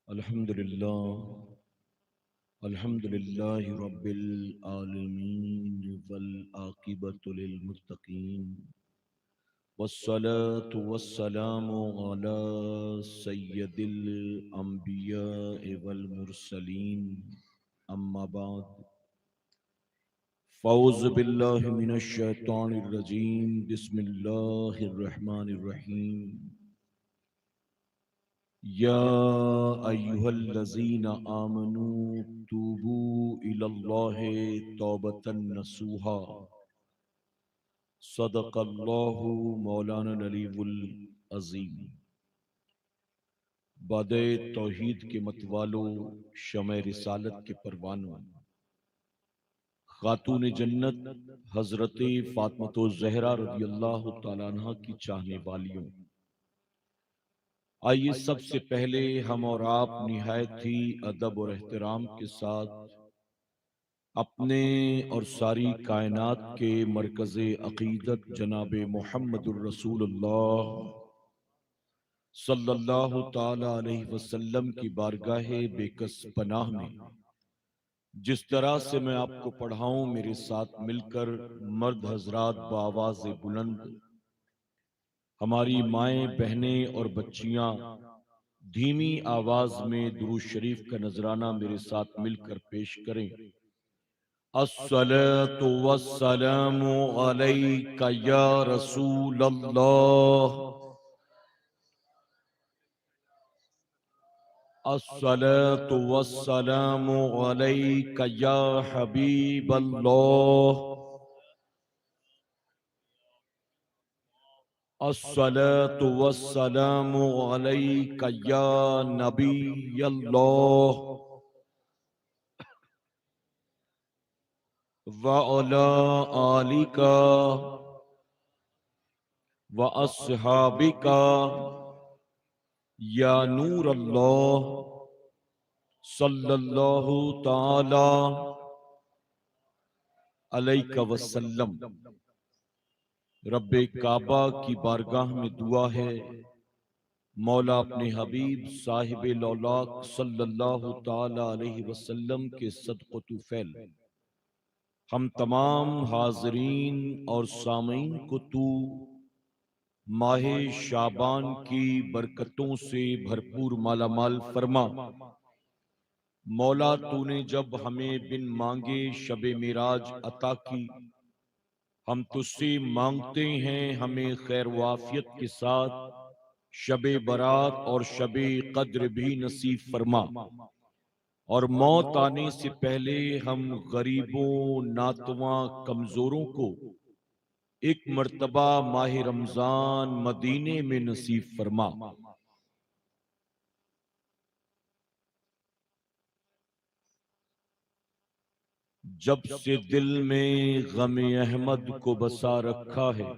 الحمد لله الحمد لله رب العالمين والعاقبة للمتقين والصلاة والسلام على سيد الأنبياء والمرسلين أما بعد فأعوذ بالله من الشيطان الرجيم بسم الله الرحمن الرحيم يا أيها الذين آمنوا توبوا إلى الله توبة نصوحا صدق الله مولانا العلی العظیم۔ باد توحید کے متوالو، شمع رسالت کے پروانوں، خاتون جنت حضرت فاطمہ الزہرا رضی اللہ تعالیٰ عنہ کی چاہنے والیوں، آئیے سب سے پہلے ہم اور آپ نہایت ہی ادب اور احترام کے ساتھ اپنے اور ساری کائنات کے مرکز عقیدت جناب محمد الرسول اللہ صلی اللہ تعالی علیہ وسلم کی بارگاہ بے کس پناہ میں جس طرح سے میں آپ کو پڑھاؤں میرے ساتھ مل کر مرد حضرات بآواز بلند، ہماری مائیں بہنیں اور بچیاں دھیمی آواز میں درود شریف کا نذرانہ میرے ساتھ مل کر پیش کریں۔ الصلاة والسلام علیک یا رسول اللہ، الصلاة والسلام علیک یا حبیب اللہ، الصلاة والسلام علیک یا نبی اللہ، وعلی آلک وَأَصْحَابِكَ یا نور اللہ صلی اللہ تعالی علیہ وسلم۔ رب کعبہ کی بارگاہ میں دعا ہے، مولا اپنے حبیب صاحب لولاک صلی اللہ تعالی علیہ وسلم کے صدق و طفیل ہم تمام حاضرین اور سامعین کو تو ماہ شعبان کی برکتوں سے بھرپور مالا مال فرما۔ مولا تو نے جب ہمیں بن مانگے شب معراج عطا کی، ہم تجھ سے مانگتے ہیں ہمیں خیر و عافیت کے ساتھ شب برات اور شب قدر بھی نصیب فرما، اور موت آنے سے پہلے ہم غریبوں ناتواں کمزوروں کو ایک مرتبہ ماہ رمضان مدینے میں نصیب فرما۔ جب سے دل میں غم احمد کو بسا رکھا ہے،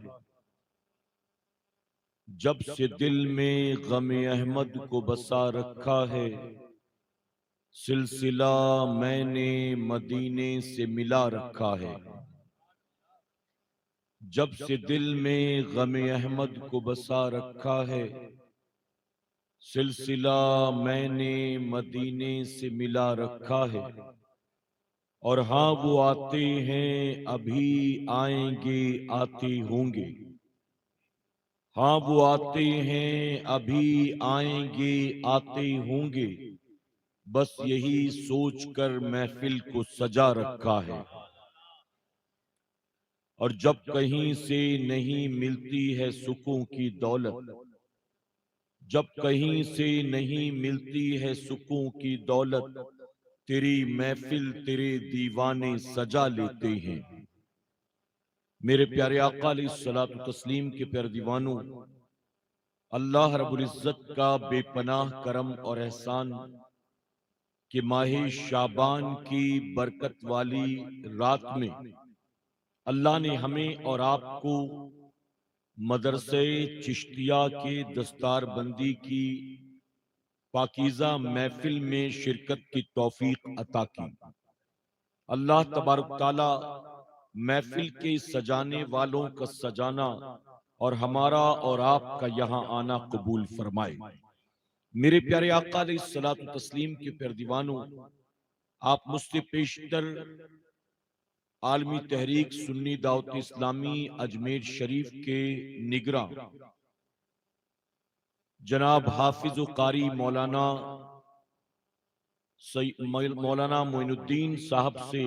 جب سے دل میں غم احمد کو بسا رکھا ہے، سلسلہ میں نے مدینے سے ملا رکھا ہے۔ جب سے دل میں غم احمد کو بسا رکھا ہے، سلسلہ میں نے مدینے سے ملا رکھا ہے، اور ہاں وہ آتے ہیں ابھی آئیں گے آتے ہوں گے، ہاں وہ آتے ہیں ابھی آئیں گے آتے ہوں گے، بس یہی سوچ کر محفل کو سجا رکھا ہے۔ اور جب کہیں سے نہیں ملتی ہے سکون کی دولت، جب کہیں سے نہیں ملتی ہے سکون کی دولت، تیری محفل تیرے دیوانے سجا لیتے ہیں۔ میرے پیارے آقا علیہ الصلوۃ والتسلیم کے پیارے دیوانوں، اللہ رب العزت کا بے پناہ کرم اور احسان کہ ماہ شعبان کی برکت والی رات میں اللہ نے ہمیں اور آپ کو مدرسے چشتیہ کے دستار بندی کی پاکیزہ محفل میں شرکت کی توفیق عطا کی۔ اللہ تبارک تعالی محفل کے سجانے والوں کا سجانا اور ہمارا اور آپ کا یہاں آنا قبول فرمائے۔ میرے پیارے آقا علیہ الصلوۃ والتسلیم کے پیارے دیوانوں، آپ مجھ سے پیشتر عالمی تحریک سنی دعوت اسلامی اجمیر شریف کے نگراں جناب حافظ و قاری مولانا معین الدین صاحب سے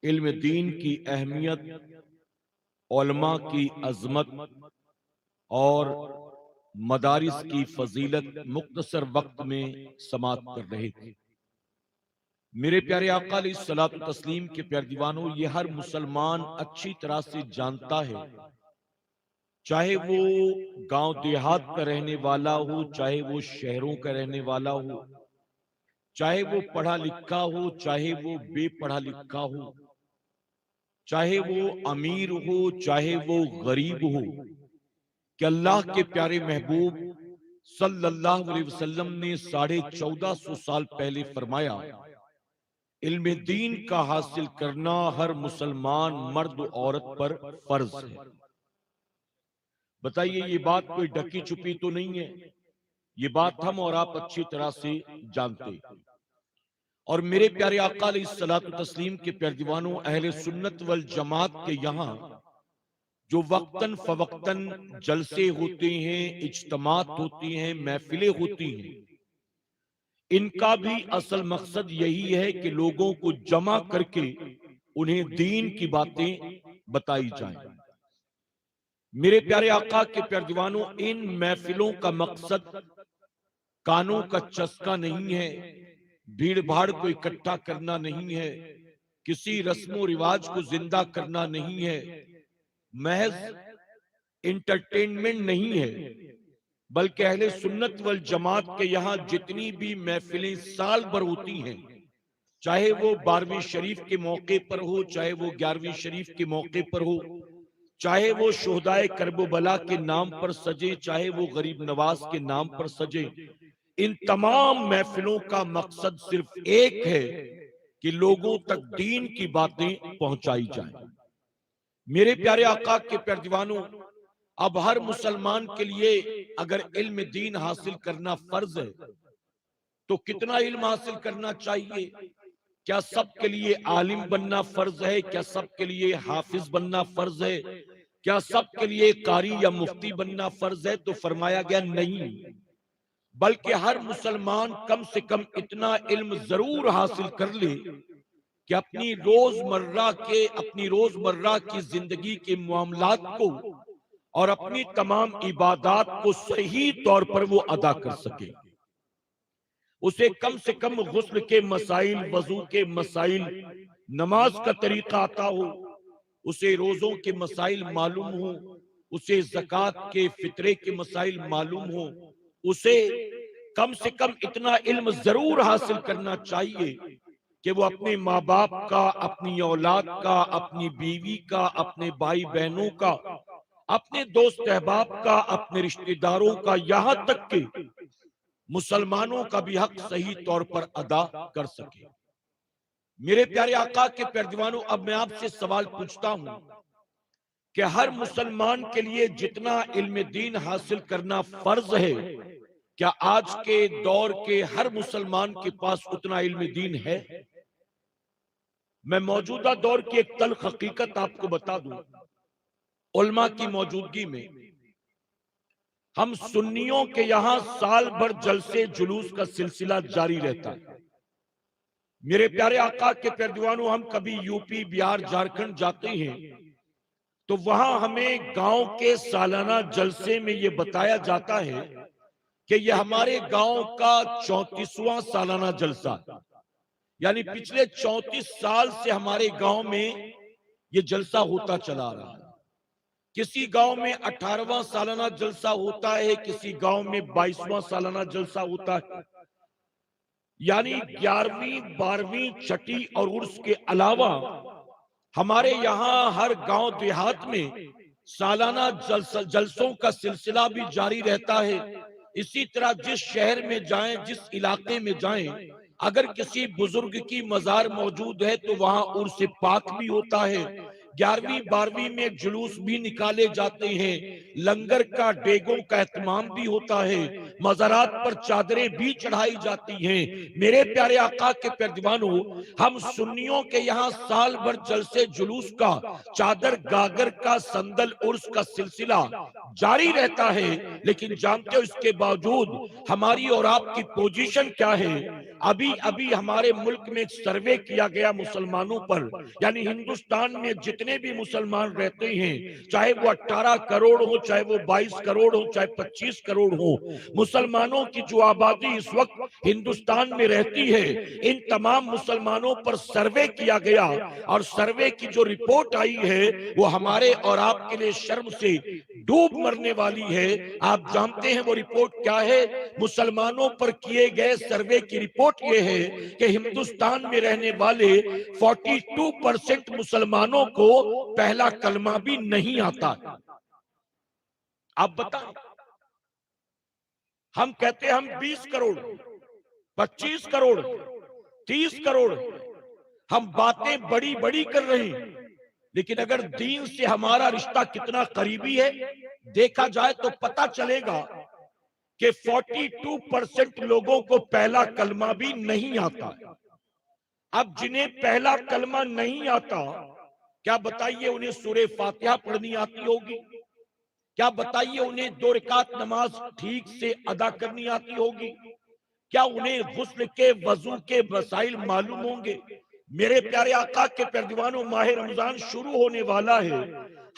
علم دین کی اہمیت، علماء کی عظمت اور مدارس کی فضیلت مختصر وقت میں سماعت کر رہے تھے۔ میرے پیارے آقا علیہ الصلوۃ والتسلیم کے پیارے دیوانوں، یہ ہر مسلمان اچھی طرح سے جانتا ہے، چاہے وہ گاؤں دیہات کا رہنے والا ہو، چاہے وہ شہروں کا رہنے والا ہو، چاہے وہ پڑھا لکھا ہو، چاہے وہ بے پڑھا لکھا ہو، چاہے وہ امیر ہو، چاہے وہ غریب ہو، کہ اللہ کے پیارے محبوب صلی اللہ علیہ وسلم نے 1450 سال پہلے فرمایا، علم دین کا حاصل کرنا ہر مسلمان مرد و عورت پر فرض ہے۔ بتائیے، یہ بات کوئی ڈکی چھپی تو نہیں ہے، یہ بات ہم اور آپ اچھی طرح سے جانتے ہیں۔ اور میرے پیارے آقا علیہ الصلوۃ والتسلیم کے پیارے دیوانوں، اہل سنت والجماعت کے یہاں جو وقتاً فوقتاً جلسے ہوتے ہیں، اجتماعات ہوتی ہیں، محفلیں ہوتی ہیں، ان کا بھی اصل مقصد یہی ہے کہ لوگوں کو جمع کر کے انہیں دین کی باتیں بتائی جائیں۔ میرے پیارے آقا کے پیارے دیوانوں، ان محفلوں کا مقصد کانوں کا چسکا نہیں ہے، بھیڑ بھاڑ کو اکٹھا کرنا نہیں ہے، کسی رسم و رواج کو زندہ کرنا نہیں ہے، محض انٹرٹینمنٹ نہیں ہے، بلکہ اہل سنت والجماعت کے یہاں جتنی بھی محفلیں سال بھر ہوتی ہیں، چاہے وہ 12ویں شریف کے موقع پر ہو، چاہے وہ 11ویں شریف کے موقع پر ہو، چاہے وہ شہدائے کرب و بلا کے نام پر سجے، چاہے وہ غریب نواز کے نام پر سجے، ان تمام محفلوں کا مقصد صرف ایک ہے کہ لوگوں تک دین کی باتیں پہنچائی جائیں۔ میرے پیارے آقا کے پیارے دیوانوں، اب ہر مسلمان کے لیے اگر علم دین حاصل کرنا فرض ہے تو کتنا علم حاصل کرنا چاہیے؟ کیا سب کے لیے عالم بننا فرض ہے؟ کیا سب کے لیے حافظ بننا فرض ہے؟ کیا سب کے لیے قاری یا مفتی بننا فرض ہے؟ تو فرمایا گیا نہیں، بلکہ ہر مسلمان کم سے کم اتنا علم ضرور حاصل کر لے کہ اپنی روزمرہ کی زندگی کے معاملات کو اور اپنی تمام عبادات کو صحیح طور پر وہ ادا کر سکے۔ اسے کم سے کم غسل کے مسائل، وضو کے مسائل، نماز کا طریقہ آتا ہو، اسے روزوں کے مسائل معلوم ہو، اسے زکوٰۃ کے فطرے کے مسائل معلوم ہو، اسے کم سے کم اتنا علم ضرور حاصل کرنا چاہیے کہ وہ اپنے ماں باپ کا، اپنی اولاد کا، اپنی بیوی کا، اپنے بھائی بہنوں کا، اپنے دوست احباب کا، اپنے رشتہ داروں کا، یہاں تک کہ مسلمانوں کا بھی حق صحیح طور پر ادا کر سکے۔ میرے پیارے آقا کے پیارے دیوانوں، اب میں آپ سے سوال پوچھتا ہوں کہ ہر مسلمان کے لیے جتنا علم دین حاصل کرنا فرض ہے، کیا آج کے دور کے ہر مسلمان کے پاس اتنا علم دین ہے؟ میں موجودہ دور کی ایک تلخ حقیقت آپ کو بتا دوں، علماء کی موجودگی میں ہم سنیوں کے یہاں سال بھر جلسے جلوس کا سلسلہ جاری رہتا ہے۔ میرے پیارے آقا کے پیارے دیوانوں، ہم کبھی یو پی، بہار، جھارکھنڈ جاتے ہیں تو وہاں ہمیں گاؤں کے سالانہ جلسے میں یہ بتایا جاتا ہے کہ یہ ہمارے گاؤں کا 34واں سالانہ جلسہ، یعنی پچھلے 34 سال سے ہمارے گاؤں میں یہ جلسہ ہوتا چلا رہا ہے۔ کسی گاؤں میں 18واں سالانہ جلسہ ہوتا ہے، کسی گاؤں میں 22واں سالانہ جلسہ ہوتا ہے، یعنی 11ویں، 12ویں، چھٹی اور عرس کے علاوہ ہمارے یہاں ہر گاؤں دیہات میں سالانہ جلسوں کا سلسلہ بھی جاری رہتا ہے۔ اسی طرح جس شہر میں جائیں، جس علاقے میں جائیں، اگر کسی بزرگ کی مزار موجود ہے تو وہاں عرس پاک بھی ہوتا ہے، 11ویں 12ویں میں جلوس بھی نکالے جاتے ہیں، لنگر کا، ڈیگوں کا اہتمام بھی ہوتا ہے، مزارات پر چادریں بھی چڑھائی جاتی ہیں۔ میرے پیارے آقا کے پیروانوں، ہم سنیوں کے یہاں سال بھر جلسے جلوس کا، چادر گاگر کا، سندل عرس کا سلسلہ جاری رہتا ہے، لیکن جانتے ہو اس کے باوجود ہماری اور آپ کی پوزیشن کیا ہے؟ ابھی ہمارے ملک میں ایک سروے کیا گیا مسلمانوں پر، یعنی ہندوستان میں جتنے بھی مسلمان رہتے ہیں، چاہے وہ 18 کروڑ ہو، چاہے وہ 22 کروڑ ہو، چاہے 25 کروڑ ہو، مسلمانوں کی جو آبادی اس وقت ہندوستان میں رہتی ہے، ان تمام مسلمانوں پر سروے کیا گیا، اور سروے کی جو رپورٹ آئی ہے وہ ہمارے اور آپ کے لیے شرم سے ڈوب مرنے والی ہے۔ آپ جانتے ہیں وہ رپورٹ کیا ہے؟ مسلمانوں پر کیے گئے سروے کی رپورٹ یہ ہے کہ ہندوستان میں رہنے والے 42% مسلمانوں کو پہلا کلمہ بھی نہیں آتا۔ آپ بتائیں، ہم کہتے ہیں ہم 20 کروڑ 25 کروڑ 30 کروڑ، ہم باتیں بڑی بڑی کر رہے ہیں، لیکن اگر دین سے ہمارا رشتہ کتنا قریبی ہے دیکھا جائے تو پتہ چلے گا کہ 42% لوگوں کو پہلا کلمہ بھی نہیں آتا۔ اب جنہیں پہلا کلمہ نہیں آتا، کیا بتائیے انہیں سورہ فاتحہ پڑھنی آتی ہوگی؟ کیا بتائیے انہیں 2 رکعت نماز ٹھیک سے ادا کرنی آتی ہوگی؟ کیا انہیں غسل کے، وضو کے مسائل معلوم ہوں گے؟ میرے پیارے آقا کے پیروانوں، ماہ رمضان شروع ہونے والا ہے،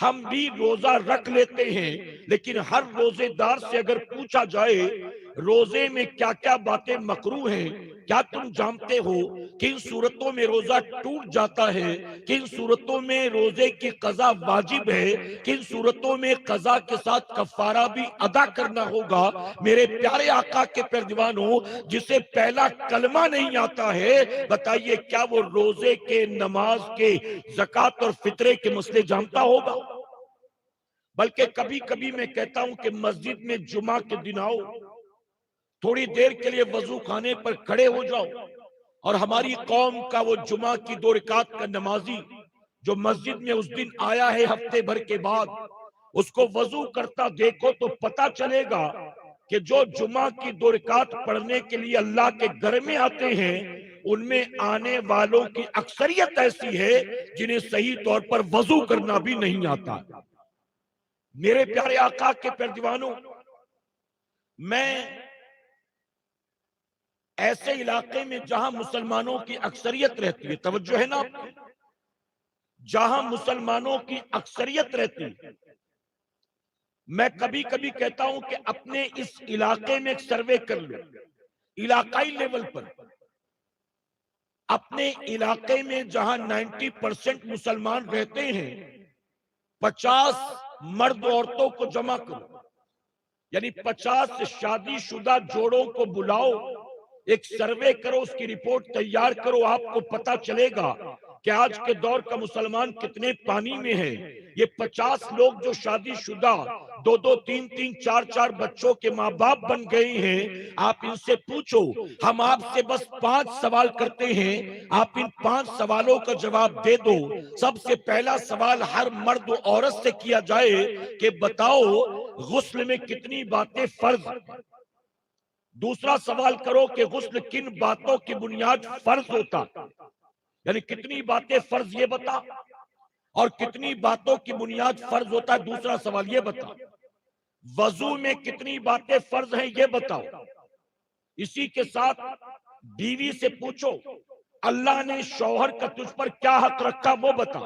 ہم بھی روزہ رکھ لیتے ہیں، لیکن ہر روزے دار سے اگر پوچھا جائے روزے میں کیا کیا باتیں مکروہ ہیں، کیا تم جانتے ہو کن صورتوں میں روزہ ٹوٹ جاتا ہے، کن صورتوں میں روزے کی قضا واجب ہے، کن صورتوں میں قضا کے ساتھ کفارہ بھی ادا کرنا ہوگا؟ میرے پیارے آقا کے پیروانوں، جسے پہلا کلمہ نہیں آتا ہے، بتائیے کیا وہ روزے کے، نماز کے، زکوٰۃ اور فطرے کے مسئلے جانتا ہوگا؟ بلکہ کبھی کبھی میں کہتا ہوں کہ مسجد میں جمعہ کے دن آؤ، تھوڑی دیر کے لیے وضو خانے پر کھڑے ہو جاؤ، اور ہماری قوم کا وہ جمعہ کی 2 رکعت کا نمازی جو مسجد میں اس دن آیا ہے ہفتے بھر کے بعد، اس کو وضو کرتا دیکھو تو پتا چلے گا کہ جو جمعہ کی 2 رکعت پڑھنے کے لیے اللہ کے گھر میں آتے ہیں، ان میں آنے والوں کی اکثریت ایسی ہے جنہیں صحیح طور پر وضو کرنا بھی نہیں آتا۔ میرے پیارے آقا کے پیروانوں، میں ایسے علاقے میں جہاں مسلمانوں کی اکثریت رہتی ہے، توجہ ہے نا آپ کو؟ جہاں مسلمانوں کی اکثریت رہتی ہے، میں کبھی کبھی کہتا ہوں کہ اپنے اس علاقے میں ایک سروے کر لو، علاقائی لیول پر، اپنے علاقے میں جہاں 90% مسلمان رہتے ہیں، 50 مرد عورتوں کو جمع کرو، یعنی 50 شادی شدہ جوڑوں کو بلاؤ، ایک سروے کرو، اس کی رپورٹ تیار کرو، آپ کو پتا چلے گا کہ آج کے دور کا مسلمان کتنے پانی میں ہے۔ یہ 50 لوگ جو شادی شدہ 2-2 3-3 4-4 بچوں کے ماں باپ بن گئے ہیں، آپ ان سے پوچھو، ہم آپ سے بس 5 سوال کرتے ہیں، آپ ان 5 سوالوں کا جواب دے دو۔ سب سے پہلا سوال ہر مرد و عورت سے کیا جائے کہ بتاؤ غسل میں کتنی باتیں فرض؟ دوسرا سوال کرو کہ غسل کن باتوں کی بنیاد فرض ہوتا، یعنی کتنی باتیں فرض یہ بتا، اور کتنی باتوں کی بنیاد فرض ہوتا ہے، دوسرا سوال یہ بتا۔ وضو میں کتنی باتیں فرض ہیں یہ بتاؤ۔ اسی کے ساتھ بیوی سے پوچھو اللہ نے شوہر کا تجھ پر کیا حق رکھا وہ بتا۔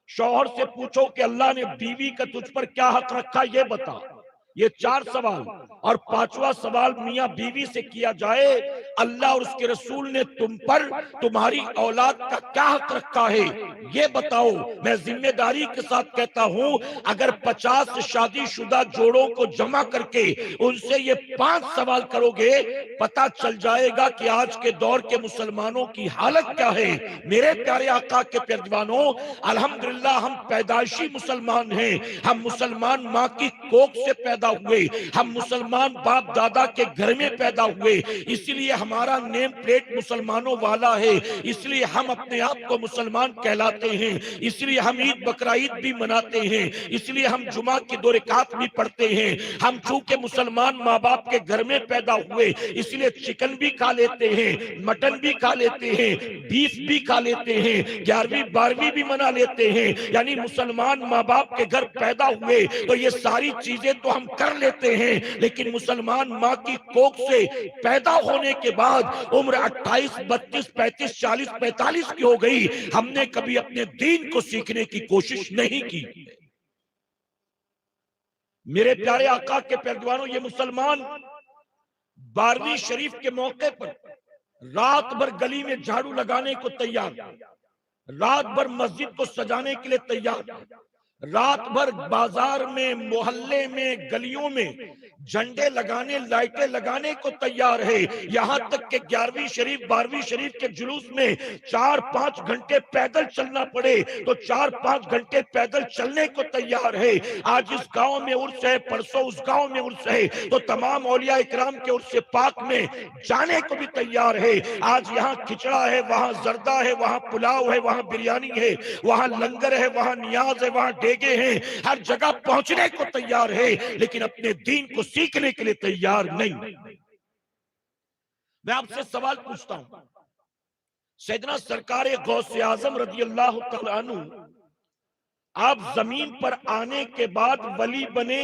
شوہر سے پوچھو کہ اللہ نے بیوی کا تجھ پر کیا حق رکھا یہ بتا۔ یہ 4 سوال، اور 5واں سوال میاں بیوی سے کیا جائے اللہ اور اس کے رسول نے تم پر تمہاری اولاد کا کیا حق رکھا ہے یہ بتاؤ۔ میں ذمہ داری کے ساتھ کہتا ہوں اگر 50 شادی شدہ جوڑوں کو جمع کر کے ان سے یہ 5 سوال کرو گے پتا چل جائے گا کہ آج کے دور کے مسلمانوں کی حالت کیا ہے۔ میرے پیارے آقا کے پیروانوں، الحمدللہ ہم پیدائشی مسلمان ہیں، ہم مسلمان ماں کی کوکھ سے پیدا ہوئے، ہم مسلمان باپ دادا کے گھر میں پیدا ہوئے، اسی لیے ہم ہمارا نیم پلیٹ مسلمانوں والا ہے، اس لیے ہم اپنے آپ کو مسلمان کہلاتے ہیں، اس لیے ہم عید بقرعید بھی مناتے ہیں، اس لیے ہم جمعہ کی 2 رکعت بھی پڑھتے ہیں۔ ہم چونکہ مسلمان ماں باپ کے گھر میں پیدا ہوئے اس لیے چکن بھی کھا لیتے ہیں، مٹن بھی کھا لیتے ہیں، بیف بھی کھا لیتے ہیں، 11ویں 12ویں بھی منا لیتے ہیں۔ یعنی مسلمان ماں باپ کے گھر پیدا ہوئے تو یہ ساری چیزیں تو ہم کر لیتے ہیں، لیکن مسلمان ماں کی کوکھ سے پیدا ہونے کے بعد عمر 28 32 35 40 45 کی ہو گئی، ہم نے کبھی اپنے دین کو سیکھنے کی کوشش نہیں کی۔ میرے پیارے آقا کے پیروانوں، یہ مسلمان 12ویں شریف کے موقع پر رات بھر گلی میں جھاڑو لگانے کو تیار، رات بھر مسجد کو سجانے کے لیے تیار، رات بھر بازار میں، محلے میں، گلیوں میں جھنڈے لگانے، لائٹیں لگانے کو تیار ہے۔ یہاں تک کہ 11ویں شریف 12ویں شریف کے جلوس میں 4-5 گھنٹے پیدل چلنا پڑے تو 4-5 گھنٹے پیدل چلنے کو تیار ہے۔ آج اس گاؤں میں عرس ہے، پرسوں اس گاؤں میں عرس ہے تو تمام اولیاء اکرام کے عرس پاک میں جانے کو بھی تیار ہے۔ آج یہاں کھچڑا ہے، وہاں زردہ ہے، وہاں پلاؤ ہے، وہاں بریانی ہے، وہاں لنگر ہے، وہاں نیاز ہے، وہاں ڈیگے ہیں، ہر جگہ پہنچنے کو تیار ہے، لیکن اپنے دین کو سیکھنے کے لیے تیار نہیں۔ میں آپ سے سوال پوچھتا ہوں، سیدنا سرکار غوث اعظم رضی اللہ تعالیٰ عنہ آپ زمین پر آنے کے بعد ولی بنے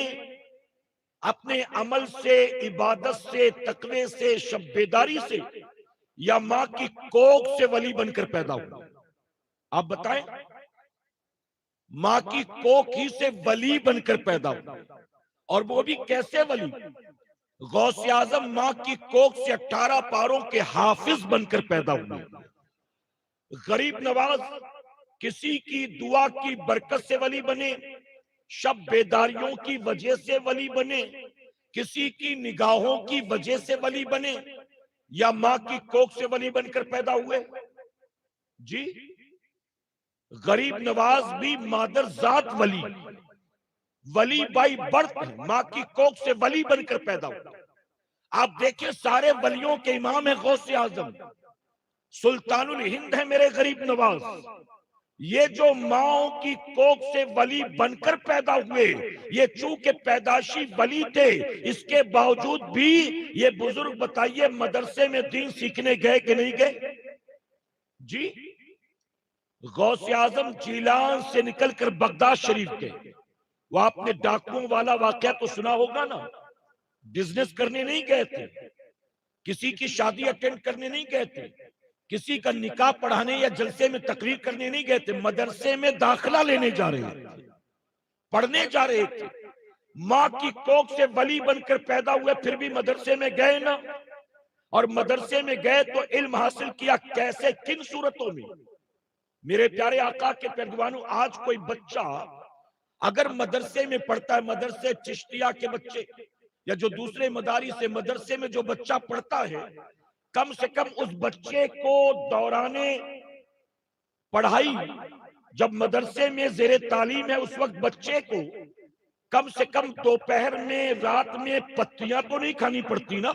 اپنے عمل سے، عبادت سے، تقوی سے، شب بیداری سے، یا ماں کی کوکھ سے ولی بن کر پیدا ہو؟ آپ بتائیں، ماں کی کوکھ ہی سے ولی بن کر پیدا ہو، اور وہ بھی کیسے ولی؟ غوث اعظم ماں کی کوکھ سے 18 پاروں کے حافظ بن کر پیدا ہوئے۔ غریب نواز کسی کی دعا کی برکت سے ولی بنے، شب بیداریوں کی وجہ سے ولی بنے، کسی کی نگاہوں کی وجہ سے ولی بنے، یا ماں کی کوکھ سے ولی بن کر پیدا ہوئے؟ جی، غریب نواز بھی مادر ذات ولی بائی برتھ ہے، ماں کی کوکھ سے ولی بن کر پیدا ہوئے۔ آپ دیکھیں، سارے ولیوں کے امام ہے غوث اعظم، سلطان الہند ہے میرے غریب نواز۔ یہ جو ماں کی کوکھ سے ولی بن کر پیدا ہوئے، یہ چونکہ پیدائشی ولی تھے، اس کے باوجود بھی یہ بزرگ بتائیے مدرسے میں دین سیکھنے گئے کہ نہیں گئے؟ جی، غوث اعظم جیلان سے نکل کر بغداد شریف کے، وہ آپ نے ڈاکوؤں والا واقعہ تو سنا ہوگا نا، بزنس کرنے نہیں گئے تھے، کسی کی شادی اٹینڈ کرنے نہیں گئے تھے، کسی کا نکاح پڑھانے یا جلسے میں تقریر کرنے نہیں گئے تھے، مدرسے میں داخلہ لینے جا رہے تھے، پڑھنے جا رہے تھے۔ ماں کی کوکھ سے ولی بن کر پیدا ہوئے، پھر بھی مدرسے میں گئے نا، اور مدرسے میں گئے تو علم حاصل کیا، کیسے، کن صورتوں میں؟ میرے پیارے آقا کے پیروانوں، آج کوئی بچہ اگر مدرسے میں پڑھتا ہے، مدرسے چشتیہ کے بچے یا جو دوسرے مدارس سے مدرسے میں جو بچہ پڑھتا ہے، کم سے کم اس بچے کو دوران پڑھائی، جب مدرسے میں زیر تعلیم ہے، اس وقت بچے کو کم سے کم دوپہر میں، رات میں پتیاں تو نہیں کھانی پڑتی نا۔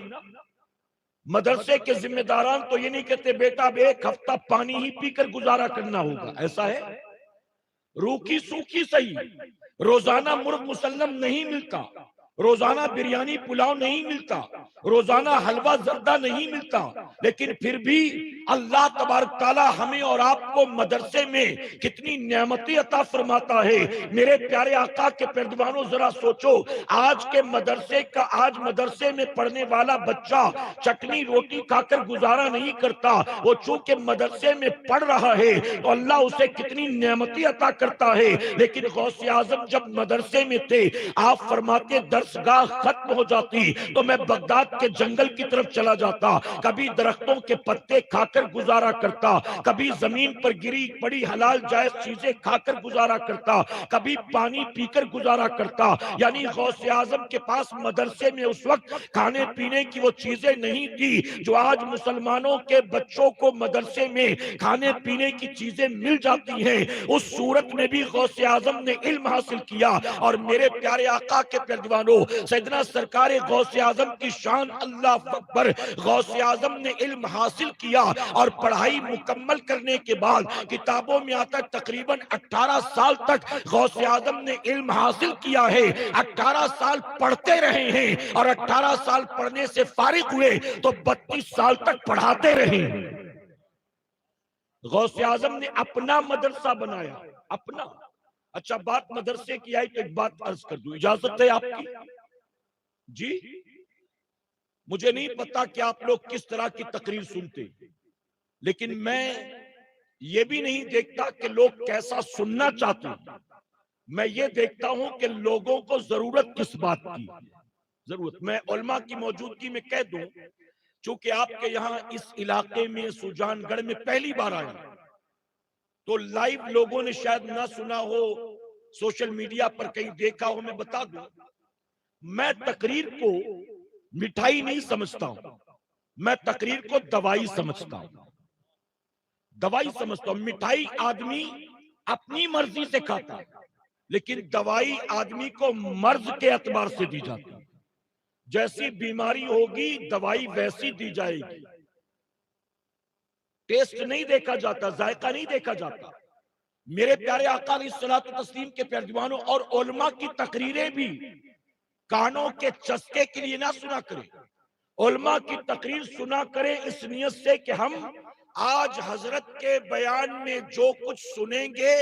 مدرسے کے ذمہ داران تو یہ نہیں کہتے بیٹا اب 1 ہفتہ پانی ہی پی کر گزارا کرنا ہوگا، ایسا ہے؟ روکھی سوکھی صحیح، روزانہ مرغ مسلم نہیں ملتا، روزانہ بریانی پلاؤ نہیں ملتا، روزانہ حلوہ زردہ نہیں ملتا، لیکن پھر بھی اللہ تبارک تعالی ہمیں اور آپ کو مدرسے میں کتنی نعمتیں عطا فرماتا ہے۔ میرے پیارے آقا کے پیروانوں، ذرا سوچو، آج کے مدرسے کا، آج مدرسے میں پڑھنے والا بچہ چٹنی روٹی کھا کر گزارا نہیں کرتا، وہ چونکہ مدرسے میں پڑھ رہا ہے تو اللہ اسے کتنی نعمتیں عطا کرتا ہے۔ لیکن غوث اعظم جب مدرسے میں تھے، آپ فرماتے درسگاہ ختم ہو جاتی تو میں بغداد کے جنگل کی طرف چلا جاتا، کبھی درختوں کے پتے کھا کر گزارا کرتا، کبھی زمین پر گری پڑی حلال جائز چیزیں کھا کر گزارا کرتا، کبھی پانی پی کر گزارا کرتا۔ یعنی غوث اعظم کے پاس مدرسے میں اس وقت کھانے پینے کی وہ چیزیں نہیں تھی جو آج مسلمانوں کے بچوں کو مدرسے میں کھانے پینے کی چیزیں مل جاتی ہیں۔ اس صورت میں بھی غوث اعظم نے علم حاصل کیا، اور میرے پیارے آقا کے پیروانوں، والو، سیدنا سرکار غوث اعظم کی شان اللہ اکبر۔ غوث اعظم نے علم حاصل کیا اور پڑھائی مکمل کرنے کے بعد کتابوں میں آتا تقریباً 18 سال تک غوث اعظم نے علم حاصل کیا ہے۔ 18 سال پڑھتے رہے ہیں اور 18 سال پڑھنے سے فارغ ہوئے تو 32 سال تک پڑھاتے رہے ہیں۔ غوث اعظم نے اپنا مدرسہ بنایا، اپنا۔ اچھا، بات مدرسے کی آئی تو ایک بات عرض کر دوں، اجازت ہے آپ کی؟ جی، مجھے نہیں پتا کہ آپ لوگ کس طرح کی تقریر سنتے، لیکن میں یہ بھی نہیں دیکھتا کہ لوگ کیسا سننا چاہتے ہیں۔ میں یہ دیکھتا ہوں کہ لوگوں کو ضرورت کس بات کی ضرورت۔ میں علماء کی موجودگی میں کہہ دوں، چونکہ آپ کے یہاں اس علاقے میں سوجان گڑھ میں پہلی بار آیا تو لائیو لوگوں نے شاید نہ سنا ہو، سوشل میڈیا پر کہیں دیکھا ہو۔ میں بتا دوں، میں تقریر کو مٹھائی نہیں سمجھتا ہوں، میں تقریر کو دوائی سمجھتا ہوں، دوائی سمجھتا ہوں۔ مٹھائی آدمی اپنی مرضی سے کھاتا ہے، لیکن دوائی آدمی کو مرض کے اعتبار سے دی جاتی ہے۔ جیسی بیماری ہوگی دوائی ویسی دی جائے گی، ٹیسٹ نہیں دیکھا جاتا، ذائقہ نہیں دیکھا جاتا۔ میرے پیارے آقا علیہ الصلوۃ والتسلیم کے پیارے دیوانوں، اور علماء کی تقریریں بھی کانوں کے چسکے کے لیے نہ سنا کریں۔ علماء کی تقریر سنا کریں اس نیت سے کہ ہم آج حضرت کے بیان میں جو کچھ سنیں گے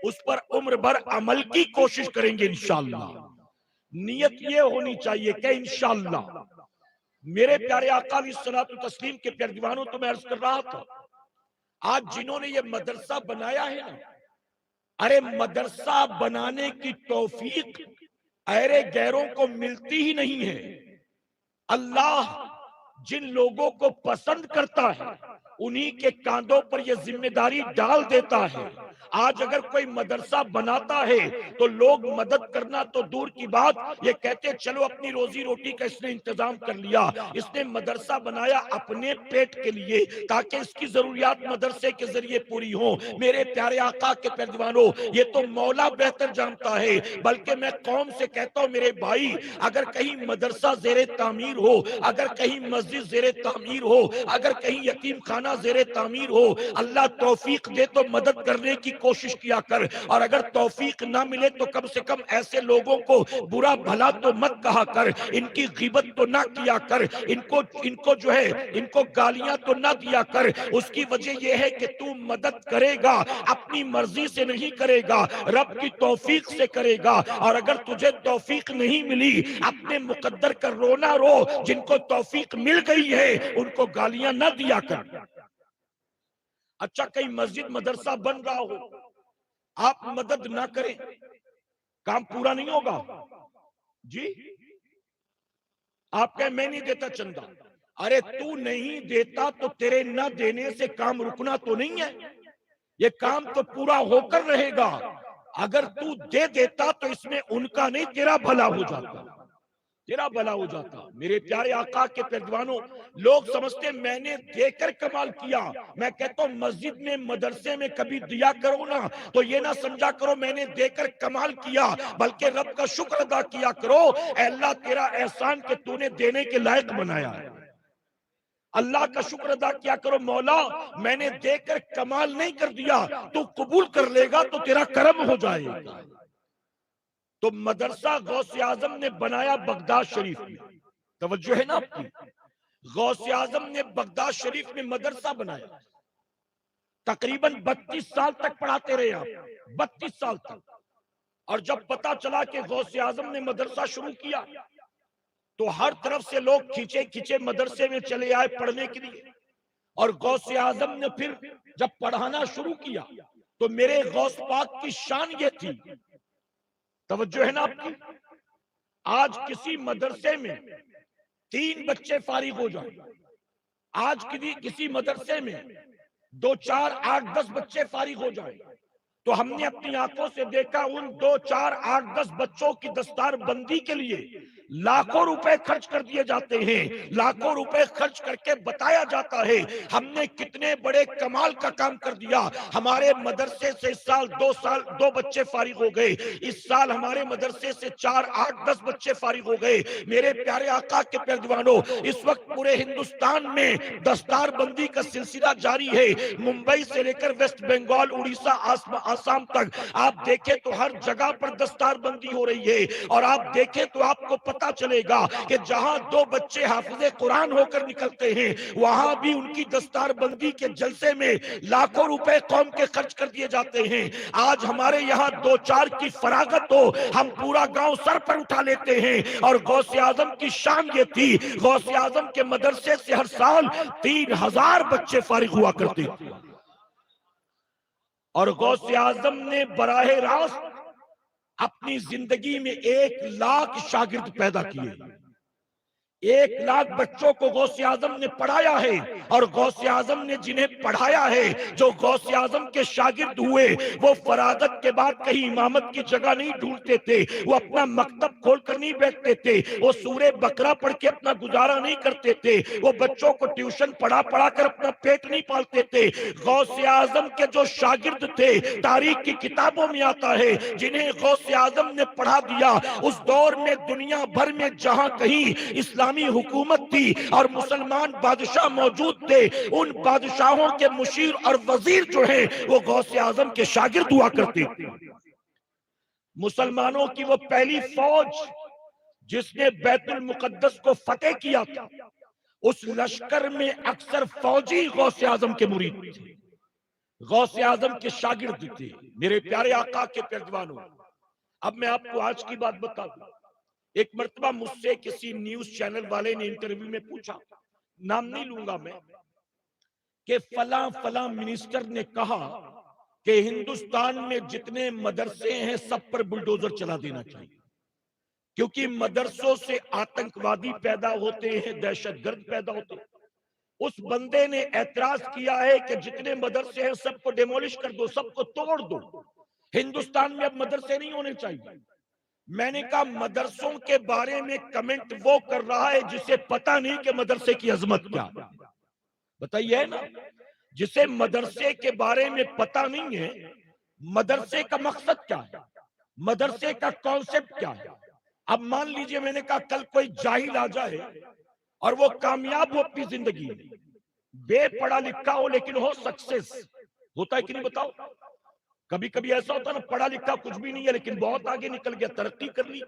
اس پر عمر بھر عمل کی کوشش کریں گے انشاءاللہ۔ نیت یہ ہونی چاہیے کہ انشاءاللہ۔ میرے پیارے آقا علیہ الصلوۃ والتسلیم کے پیارے دیوانوں، تو میں عرض کر رہا تھا، آج جنہوں نے یہ مدرسہ بنایا ہے نا، ارے مدرسہ بنانے کی توفیق ایرے غیروں کو ملتی ہی نہیں ہے۔ اللہ جن لوگوں کو پسند کرتا ہے انہی کے کاندھوں پر یہ ذمہ داری ڈال دیتا ہے۔ آج اگر کوئی مدرسہ بناتا ہے تو لوگ مدد کرنا تو دور کی بات، یہ کہتے چلو اپنی روزی روٹی کا اس نے انتظام کر لیا۔ اس نے مدرسہ بنایا اپنے پیٹ کے لیے تاکہ اس کی ضروریات مدرسے کے ذریعے پوری ہوں۔ میرے پیارے آقا کے پیارے دیوانوں، یہ تو مولا بہتر جانتا ہے، بلکہ میں قوم سے کہتا ہوں میرے بھائی، اگر کہیں مدرسہ زیر تعمیر ہو، اگر کہیں مسجد زیر تعمیر ہو، اگر کہیں یتیم خانہ زیر تعمیر ہو، اللہ توفیق دے تو مدد کرنے کی کوشش کیا کر، اور اگر توفیق نہ ملے تو کم سے کم ایسے لوگوں کو برا بھلا تو مت کہا کر، ان کی غیبت تو نہ کیا کر، ان کو جو ہے ان کو گالیاں تو نہ دیا کر۔ اس کی وجہ یہ ہے کہ تو مدد کرے گا اپنی مرضی سے نہیں کرے گا، رب کی توفیق سے کرے گا، اور اگر تجھے توفیق نہیں ملی اپنے مقدر کا رونا رو، جن کو توفیق مل گئی ہے ان کو گالیاں نہ دیا کر۔ اچھا، کہیں مسجد مدرسہ بن رہا ہو، آپ مدد نہ کریں، کام پورا نہیں ہوگا؟ جی، آپ کہیں میں نہیں دیتا چندہ، ارے تو نہیں دیتا تو تیرے نہ دینے سے کام رکنا تو نہیں ہے، یہ کام تو پورا ہو کر رہے گا۔ اگر تو دے دیتا تو اس میں ان کا نہیں تیرا بھلا ہو جاتا، تیرا بھلا ہو جاتا۔ میرے پیارے آقا کے پیروانوں، لوگ سمجھتے میں نے دے کر کمال کیا۔ میں کہتا ہوں مسجد میں مدرسے میں کبھی دیا کرو نا تو یہ نہ سمجھا کرو میں نے دے کر کمال کیا، بلکہ رب کا شکر ادا کیا کرو، اے اللہ تیرا احسان کہ تو نے دینے کے لائق بنایا ہے۔ اللہ کا شکر ادا کیا کرو، مولا میں نے دے کر کمال نہیں کر دیا، تو قبول کر لے گا تو تیرا کرم ہو جائے گا۔ تو مدرسہ غوث اعظم نے بنایا بغداد شریف میں، توجہ ہے نا آپ کی؟ غوث اعظم نے بغداد شریف میں مدرسہ بنایا، تقریباً 32 سال تک پڑھاتے رہے آپ، 32 سال تک۔ اور جب پتا چلا کہ غوث اعظم نے مدرسہ شروع کیا تو ہر طرف سے لوگ کھینچے کھینچے مدرسے میں چلے آئے پڑھنے کے لیے، اور غوث اعظم نے پھر جب پڑھانا شروع کیا تو میرے غوث پاک کی شان یہ تھی، توجہ ہے نا آپ کی؟ آج کسی مدرسے میں 3 بچے فارغ ہو جائیں، آج کسی مدرسے میں 2 4 8 10 بچے فارغ ہو جائیں تو ہم نے اپنی آنکھوں سے دیکھا ان 2 4 8 10 بچوں کی دستار بندی کے لیے لاکھوں روپے خرچ کر دیے جاتے ہیں، لاکھوں روپے خرچ کر کے بتایا جاتا ہے ہم نے کتنے بڑے کمال کا کام کر دیا، ہمارے مدرسے سے اس سال دو بچے فارغ ہو گئے، اس سال ہمارے مدرسے سے 4 8 10 بچے فارغ ہو گئے۔ میرے پیارے آقا کے پیارے دیوانوں، اس وقت پورے ہندوستان میں دستار بندی کا سلسلہ جاری ہے، ممبئی سے لے کر ویسٹ بنگال، اڑیسہ، آسام تک آپ دیکھیں تو ہر جگہ پر دستار بندی ہو رہی ہے، اور آپ دیکھیں تو آپ کو پتا چلے گا کہ جہاں 2 بچے حافظ قرآن ہو کر نکلتے ہیں وہاں بھی ان کی دستار بندی کے جلسے میں لاکھوں روپے قوم کے خرچ کر دیے جاتے ہیں۔ آج ہمارے یہاں 2 4 کی فراغت ہو ہم پورا گاؤں سر پر اٹھا لیتے ہیں، اور غوث اعظم کی شان یہ تھی، غوث اعظم کے مدرسے سے ہر سال 3000 بچے فارغ ہوا کرتے تھے، اور غوث اعظم نے براہ راست اپنی زندگی میں 1,00,000 شاگرد پیدا کیے، 1,00,000 بچوں کو غوث اعظم نے پڑھایا ہے، اور غوث اعظم نے جنہیں پڑھایا ہے، جو غوث اعظم کے شاگرد ہوئے، وہ فراغت کے بعد کہیں امامت کی جگہ نہیں ڈھونڈتے تھے، وہ اپنا مکتب کھول کر نہیں بیٹھتے تھے، وہ سورہ بقرہ پڑھ کے اپنا گزارا نہیں کرتے تھے، وہ بچوں کو ٹیوشن پڑھا کر اپنا پیٹ نہیں پالتے تھے۔ غوث اعظم کے جو شاگرد تھے، تاریخ کی کتابوں میں آتا ہے، جنہیں غوث اعظم نے پڑھا دیا، اس دور میں دنیا بھر میں جہاں کہیں اسلامی حکومت تھی اور مسلمان بادشاہ موجود تھے، ان بادشاہوں کے مشیر اور وزیر جو ہیں وہ غوث اعظم کے شاگرد ہوا کرتے تھے۔ مسلمانوں کی وہ پہلی فوج جس نے بیت المقدس کو فتح کیا تھا، اس لشکر میں اکثر فوجی غوث اعظم کے مرید تھے، غوث اعظم کے شاگرد تھے۔ میرے پیارے آقا کے پیروانوں، اب میں آپ کو آج کی بات بتا دوں۔ ایک مرتبہ مجھ سے کسی نیوز چینل والے نے انٹرویو میں پوچھا، نام نہیں لوں گا میں، کہ فلاں منسٹر نے کہا کہ ہندوستان میں جتنے مدرسے ہیں سب پر بلڈوزر چلا دینا چاہیے، کیونکہ مدرسوں سے آتنکوادی پیدا ہوتے ہیں، دہشت گرد پیدا ہوتے ہیں۔ اس بندے نے اعتراض کیا ہے کہ جتنے مدرسے ہیں سب کو ڈیمولش کر دو، سب کو توڑ دو، ہندوستان میں اب مدرسے نہیں ہونے چاہیے۔ میں نے کہا مدرسوں کے بارے میں کمنٹ وہ کر رہا ہے جسے پتا نہیں کہ مدرسے کی عظمت کیا، بتائیے نا، جسے مدرسے کے بارے میں پتا نہیں ہے مدرسے کا مقصد کیا ہے، مدرسے کا کانسیپٹ کیا ہے۔ اب مان لیجئے میں نے کہا کل کوئی جاہل آ جائے اور وہ کامیاب ہو اپنی زندگی میں، بے پڑھا لکھا ہو لیکن ہو سکسیس، ہوتا ہے کہ نہیں بتاؤ؟ کبھی کبھی ایسا ہوتا ہے نا، پڑھا لکھا کچھ بھی نہیں ہے لیکن بہت آگے نکل گیا، ترقی کر لی۔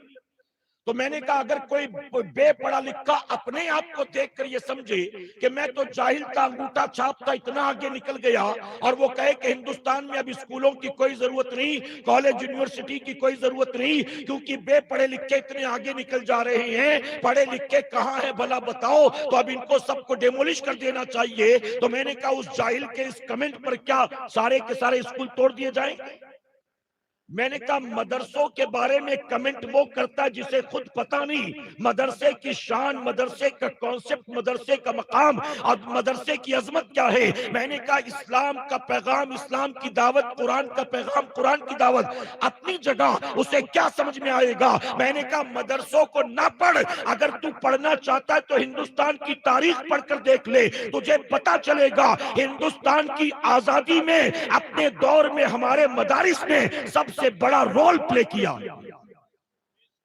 تو میں نے کہا اگر کوئی بے پڑھا لکھا اپنے آپ کو دیکھ کر یہ سمجھے کہ میں تو جاہل تھا، انگوٹھا چھاپ تھا، اتنا آگے نکل گیا، اور وہ کہے کہ ہندوستان میں اب اسکولوں کی کوئی ضرورت نہیں، کالج یونیورسٹی کی کوئی ضرورت نہیں، کیونکہ بے پڑھے لکھے اتنے آگے نکل جا رہے ہیں، پڑھے لکھے کہاں ہیں بھلا بتاؤ، تو اب ان کو سب کو ڈیمولش کر دینا چاہیے۔ تو میں نے کہا اس جاہل کے اس کمنٹ پر کیا سارے کے سارے اسکول توڑ دیے جائیں؟ میں نے کہا مدرسوں کے بارے میں کمنٹ وہ کرتا ہے جسے خود پتا نہیں مدرسے کی شان، مدرسے کا کانسیپٹ، مدرسے کا مقام اور مدرسے کی عظمت کیا ہے۔ میں نے کہا اسلام کا پیغام، اسلام کی دعوت، قرآن کا پیغام، قرآن کی دعوت اپنی جگہ، اسے کیا سمجھ میں آئے گا۔ میں نے کہا مدرسوں کو نہ پڑھ، اگر تو پڑھنا چاہتا ہے تو ہندوستان کی تاریخ پڑھ کر دیکھ لے، تجھے پتا چلے گا ہندوستان کی آزادی میں اپنے دور میں ہمارے مدارس نے سب سے بڑا رول پلے کیا۔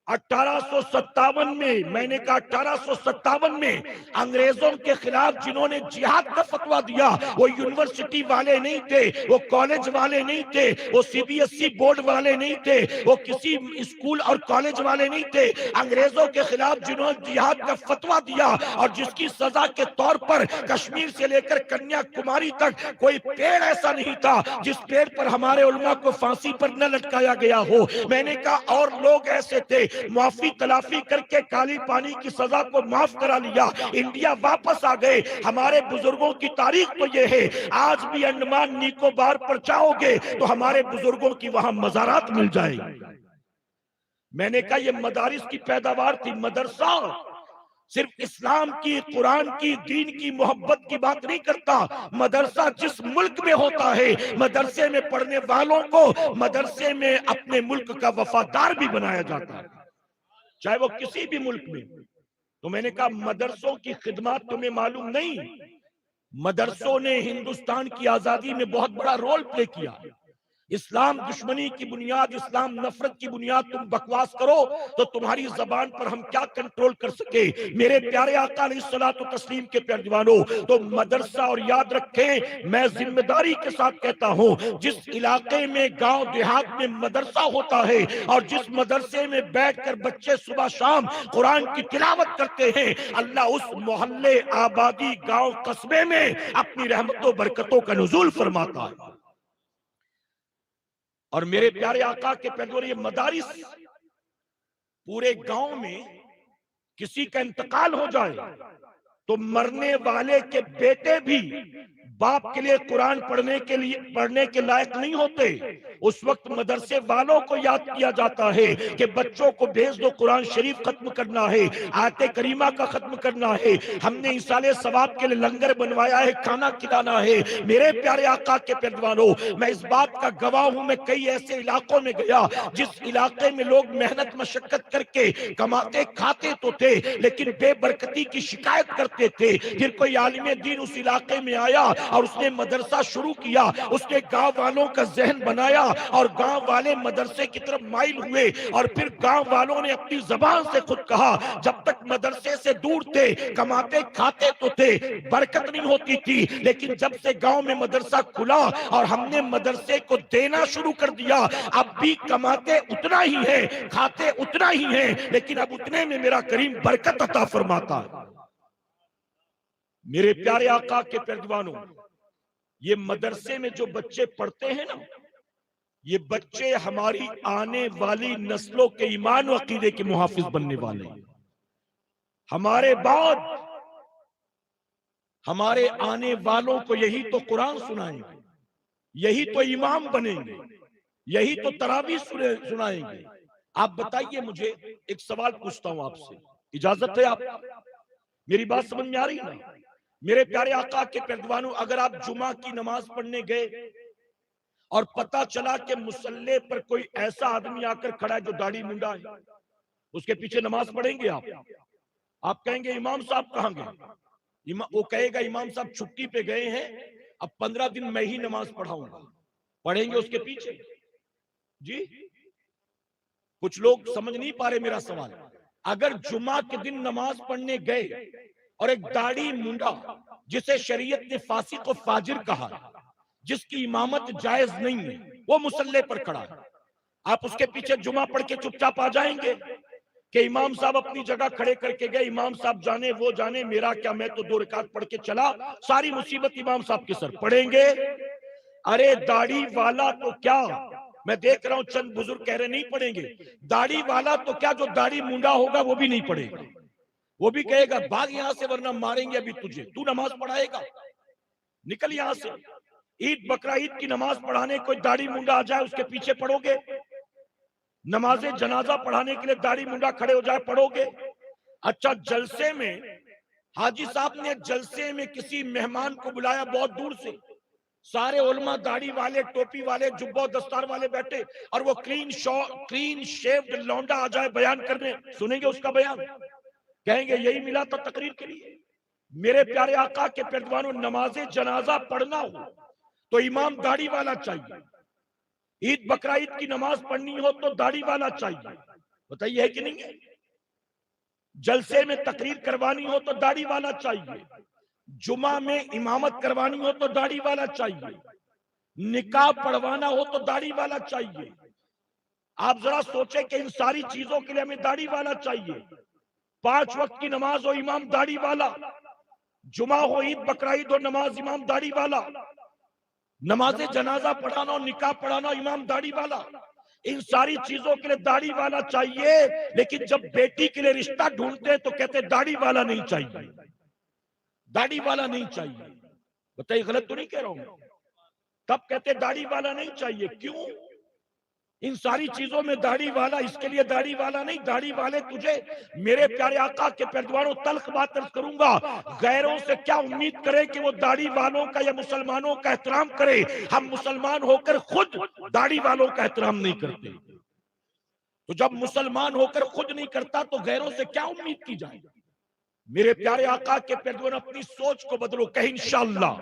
1857 میں نے کہا 1857 میں انگریزوں کے خلاف جنہوں نے جہاد کا فتویٰ دیا وہ یونیورسٹی والے نہیں تھے، وہ کالج والے نہیں تھے، وہ CBSE بورڈ والے نہیں تھے، وہ کسی اسکول اور کالج والے نہیں تھے۔ انگریزوں کے خلاف جنہوں نے جہاد کا فتویٰ دیا اور جس کی سزا کے طور پر کشمیر سے لے کر کنیا کماری تک کوئی پیڑ ایسا نہیں تھا جس پیڑ پر ہمارے علماء کو پھانسی پر نہ لٹکایا گیا ہو۔ میں نے کہا اور لوگ ایسے تھے، معافی تلافی کر کے کالی پانی کی سزا کو معاف کرا لیا، انڈیا واپس آ گئے۔ ہمارے بزرگوں کی تاریخ تو یہ ہے، آج بھی انڈمان نیکوبار پر جاؤ گے تو ہمارے بزرگوں کی وہاں مزارات مل جائیں۔ میں نے کہا یہ مدارس کی پیداوار تھی۔ مدرسہ صرف اسلام کی، قرآن کی، دین کی محبت کی بات نہیں کرتا۔ مدرسہ جس ملک میں ہوتا ہے، مدرسے میں پڑھنے والوں کو مدرسے میں اپنے ملک کا وفادار بھی بنایا جاتا ہے۔ چاہے وہ کسی بھی ملک میں. تو میں نے کہا مدرسوں کی خدمات تمہیں معلوم نہیں؟ مدرسوں نے ہندوستان کی آزادی میں بہت بڑا رول پلے کیا. اسلام دشمنی کی بنیاد، اسلام نفرت کی بنیاد تم بکواس کرو تو تمہاری زبان پر ہم کیا کنٹرول کر سکے؟ میرے پیارے آقا علیہ الصلوۃ والتسلیم کے پیروانوں، تو مدرسہ، اور یاد رکھیں میں ذمہ داری کے ساتھ کہتا ہوں، جس علاقے میں گاؤں دیہات میں مدرسہ ہوتا ہے اور جس مدرسے میں بیٹھ کر بچے صبح شام قرآن کی تلاوت کرتے ہیں، اللہ اس محلے، آبادی، گاؤں، قصبے میں اپنی رحمت و برکتوں کا نزول فرماتا ہے. اور میرے پیارے آقا کے پیغمبر، یہ مدارس، پورے گاؤں میں کسی کا انتقال ہو جائے تو مرنے والے کے بیٹے بھی باپ کے لیے قرآن پڑھنے کے لائق نہیں ہوتے. اس وقت مدرسے والوں کو یاد کیا جاتا ہے کہ بچوں کو بھیج دو، قرآن شریف ختم کرنا ہے، آیت کریمہ کا ختم کرنا ہے، ہم نے ایصال ثواب کے لیے لنگر بنوایا ہے، کھانا کھلانا ہے. میرے پیارے آقا کے پیروانوں، میں اس بات کا گواہ ہوں، میں کئی ایسے علاقوں میں گیا جس علاقے میں لوگ محنت مشقت کر کے کماتے کھاتے تو تھے لیکن بے برکتی کی شکایت کرتے تھے. پھر کوئی عالم دین اس علاقے میں آیا اور اس نے مدرسہ شروع کیا. اس نے گاؤں والوں کا ذہن بنایا اور گاؤں والے مدرسے کی طرف مائل ہوئے، اور پھر گاؤں والوں نے اپنی زبان سے خود کہا جب تک مدرسے سے دور تھے کماتے کھاتے تو تھے، برکت نہیں ہوتی تھی، لیکن جب سے گاؤں میں مدرسہ کھلا اور ہم نے مدرسے کو دینا شروع کر دیا، اب بھی کماتے اتنا ہی ہے، کھاتے اتنا ہی ہے، لیکن اب اتنے میں میرا کریم برکت عطا فرماتا ہے. میرے پیارے آقا کے پیروانوں، یہ مدرسے میں جو بچے پڑھتے ہیں نا، یہ بچے ہماری آنے والی نسلوں کے ایمان و عقیدے کے محافظ بننے والے ہیں. ہمارے بعد ہمارے آنے والوں کو یہی تو قرآن سنائیں گے، یہی تو امام بنیں گے، یہی تو تراویح سنائیں گے. آپ بتائیے، مجھے ایک سوال پوچھتا ہوں آپ سے، اجازت ہے؟ آپ میری بات سمجھ میں آ رہی نا؟ میرے پیارے آقا کے پیروانوں، اگر آپ جمعہ کی نماز پڑھنے گئے اور پتہ چلا کہ مصلی پر کوئی ایسا آدمی آ کر کھڑا ہے جو داڑھی منڈا ہے، اس کے پیچھے نماز پڑھیں گے آپ کہیں گے امام صاحب کہاں گئے؟ وہ کہے گا امام صاحب چھٹی پہ گئے ہیں، اب 15 دن میں ہی نماز پڑھاؤں گا. پڑھیں گے اس کے پیچھے؟ جی کچھ لوگ سمجھ نہیں پا رہے میرا سوال. اگر جمعہ کے دن نماز پڑھنے گئے اور ایک داڑھی منڈا جسے شریعت نے فاسق و فاجر کہا، جس کی امامت جائز نہیں ہے، وہ مصلی پر کھڑا ہے، آپ اس کے پیچھے جمعہ پڑھ کے چپ چاپ آ جائیں گے کہ امام صاحب اپنی جگہ کھڑے کر کے گئے، امام صاحب جانے وہ جانے، میرا کیا، میں تو 2 رکعت پڑھ کے چلا، ساری مصیبت امام صاحب کے سر؟ پڑھیں گے؟ ارے داڑھی والا تو کیا، میں دیکھ رہا ہوں چند بزرگ کہہ رہے نہیں پڑھیں گے. داڑھی والا تو کیا، جو داڑھی منڈا ہوگا وہ بھی نہیں پڑھے گا، وہ بھی کہے گا بھاگ یہاں سے ورنہ ماریں گے ابھی تجھے، تو نماز پڑھائے گا، نکل یہاں سے. عید بقرہ عید کی نماز پڑھانے کوئی داڑھی منڈا آ جائے، اس کے پیچھے پڑھو گے؟ نماز جنازہ پڑھانے کے لیے داڑھی منڈا کھڑے ہو جائے، پڑھو گے؟ اچھا جلسے میں حاجی صاحب نے جلسے میں کسی مہمان کو بلایا بہت دور سے، سارے علماء داڑھی والے، ٹوپی والے، جبہ دستار والے بیٹھے، اور وہ کلین شیوڈ لونڈا آ جائے بیان کرنے، سنیں گے اس کا بیان؟ کہیں گے یہی ملا تھا تقریر کے لیے. میرے پیارے آقا کے پیروانوں، نماز جنازہ پڑھنا ہو تو امام داڑھی والا چاہیے، عید بقرہ عید کی نماز پڑھنی ہو تو داڑھی والا چاہیے. بتائیے ہے کہ نہیں ہے؟ جلسے میں تقریر کروانی ہو تو داڑھی والا چاہیے، جمعہ میں امامت کروانی ہو تو داڑھی والا چاہیے، نکاح پڑھوانا ہو تو داڑھی والا چاہیے. آپ ذرا سوچیں کہ ان ساری چیزوں کے لیے ہمیں داڑھی والا چاہیے. 5 وقت کی نماز ہو امام داڑھی والا، جمعہ ہو عید بقرہ عید ہو نماز امام داڑھی والا، نماز جنازہ پڑھانا ہو نکاح پڑھانا ہو امام داڑھی والا. ان ساری چیزوں کے لیے داڑھی والا چاہیے، لیکن جب بیٹی کے لیے رشتہ ڈھونڈتے ہیں تو کہتے داڑھی والا نہیں چاہیے، داڑھی والا نہیں چاہیے. بتائیے غلط تو نہیں کہہ رہا ہوں؟ تب کہتے داڑھی والا نہیں چاہیے. کیوں؟ ان ساری چیزوں میں داڑھی والا، اس کے لیے داڑھی والا نہیں. داڑھی والے تجھے، میرے پیارے آقا کے پیروانوں، تلخ بات عرض کروں گا، غیروں سے کیا امید کرے کہ وہ داڑھی والوں کا یا مسلمانوں کا احترام کرے؟ ہم مسلمان ہو کر خود داڑھی والوں کا احترام نہیں کرتے. تو جب مسلمان ہو کر خود نہیں کرتا تو غیروں سے کیا امید کی جائے؟ میرے پیارے آقا کے پیروان اپنی سوچ کو بدلو، کہ انشاءاللہ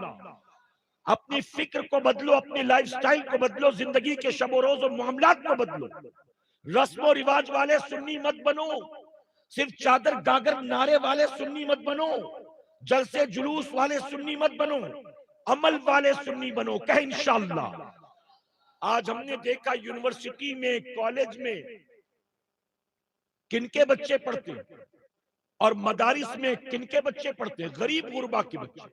اپنی فکر کو بدلو، اپنی لائف سٹائل کو بدلو، زندگی کے شب و روز اور معاملات کو بدلو۔ رسم و رواج والے سنی مت بنو، صرف چادر گاگر نعرے والے سنی مت بنو، جلسے جلوس والے سنی مت بنو، عمل والے سنی بنو، کہ انشاءاللہ۔ آج ہم نے دیکھا یونیورسٹی میں، کالج میں کن کے بچے پڑھتے ہیں اور مدارس میں کن کے بچے پڑھتے ہیں؟ غریب غربا کے بچے،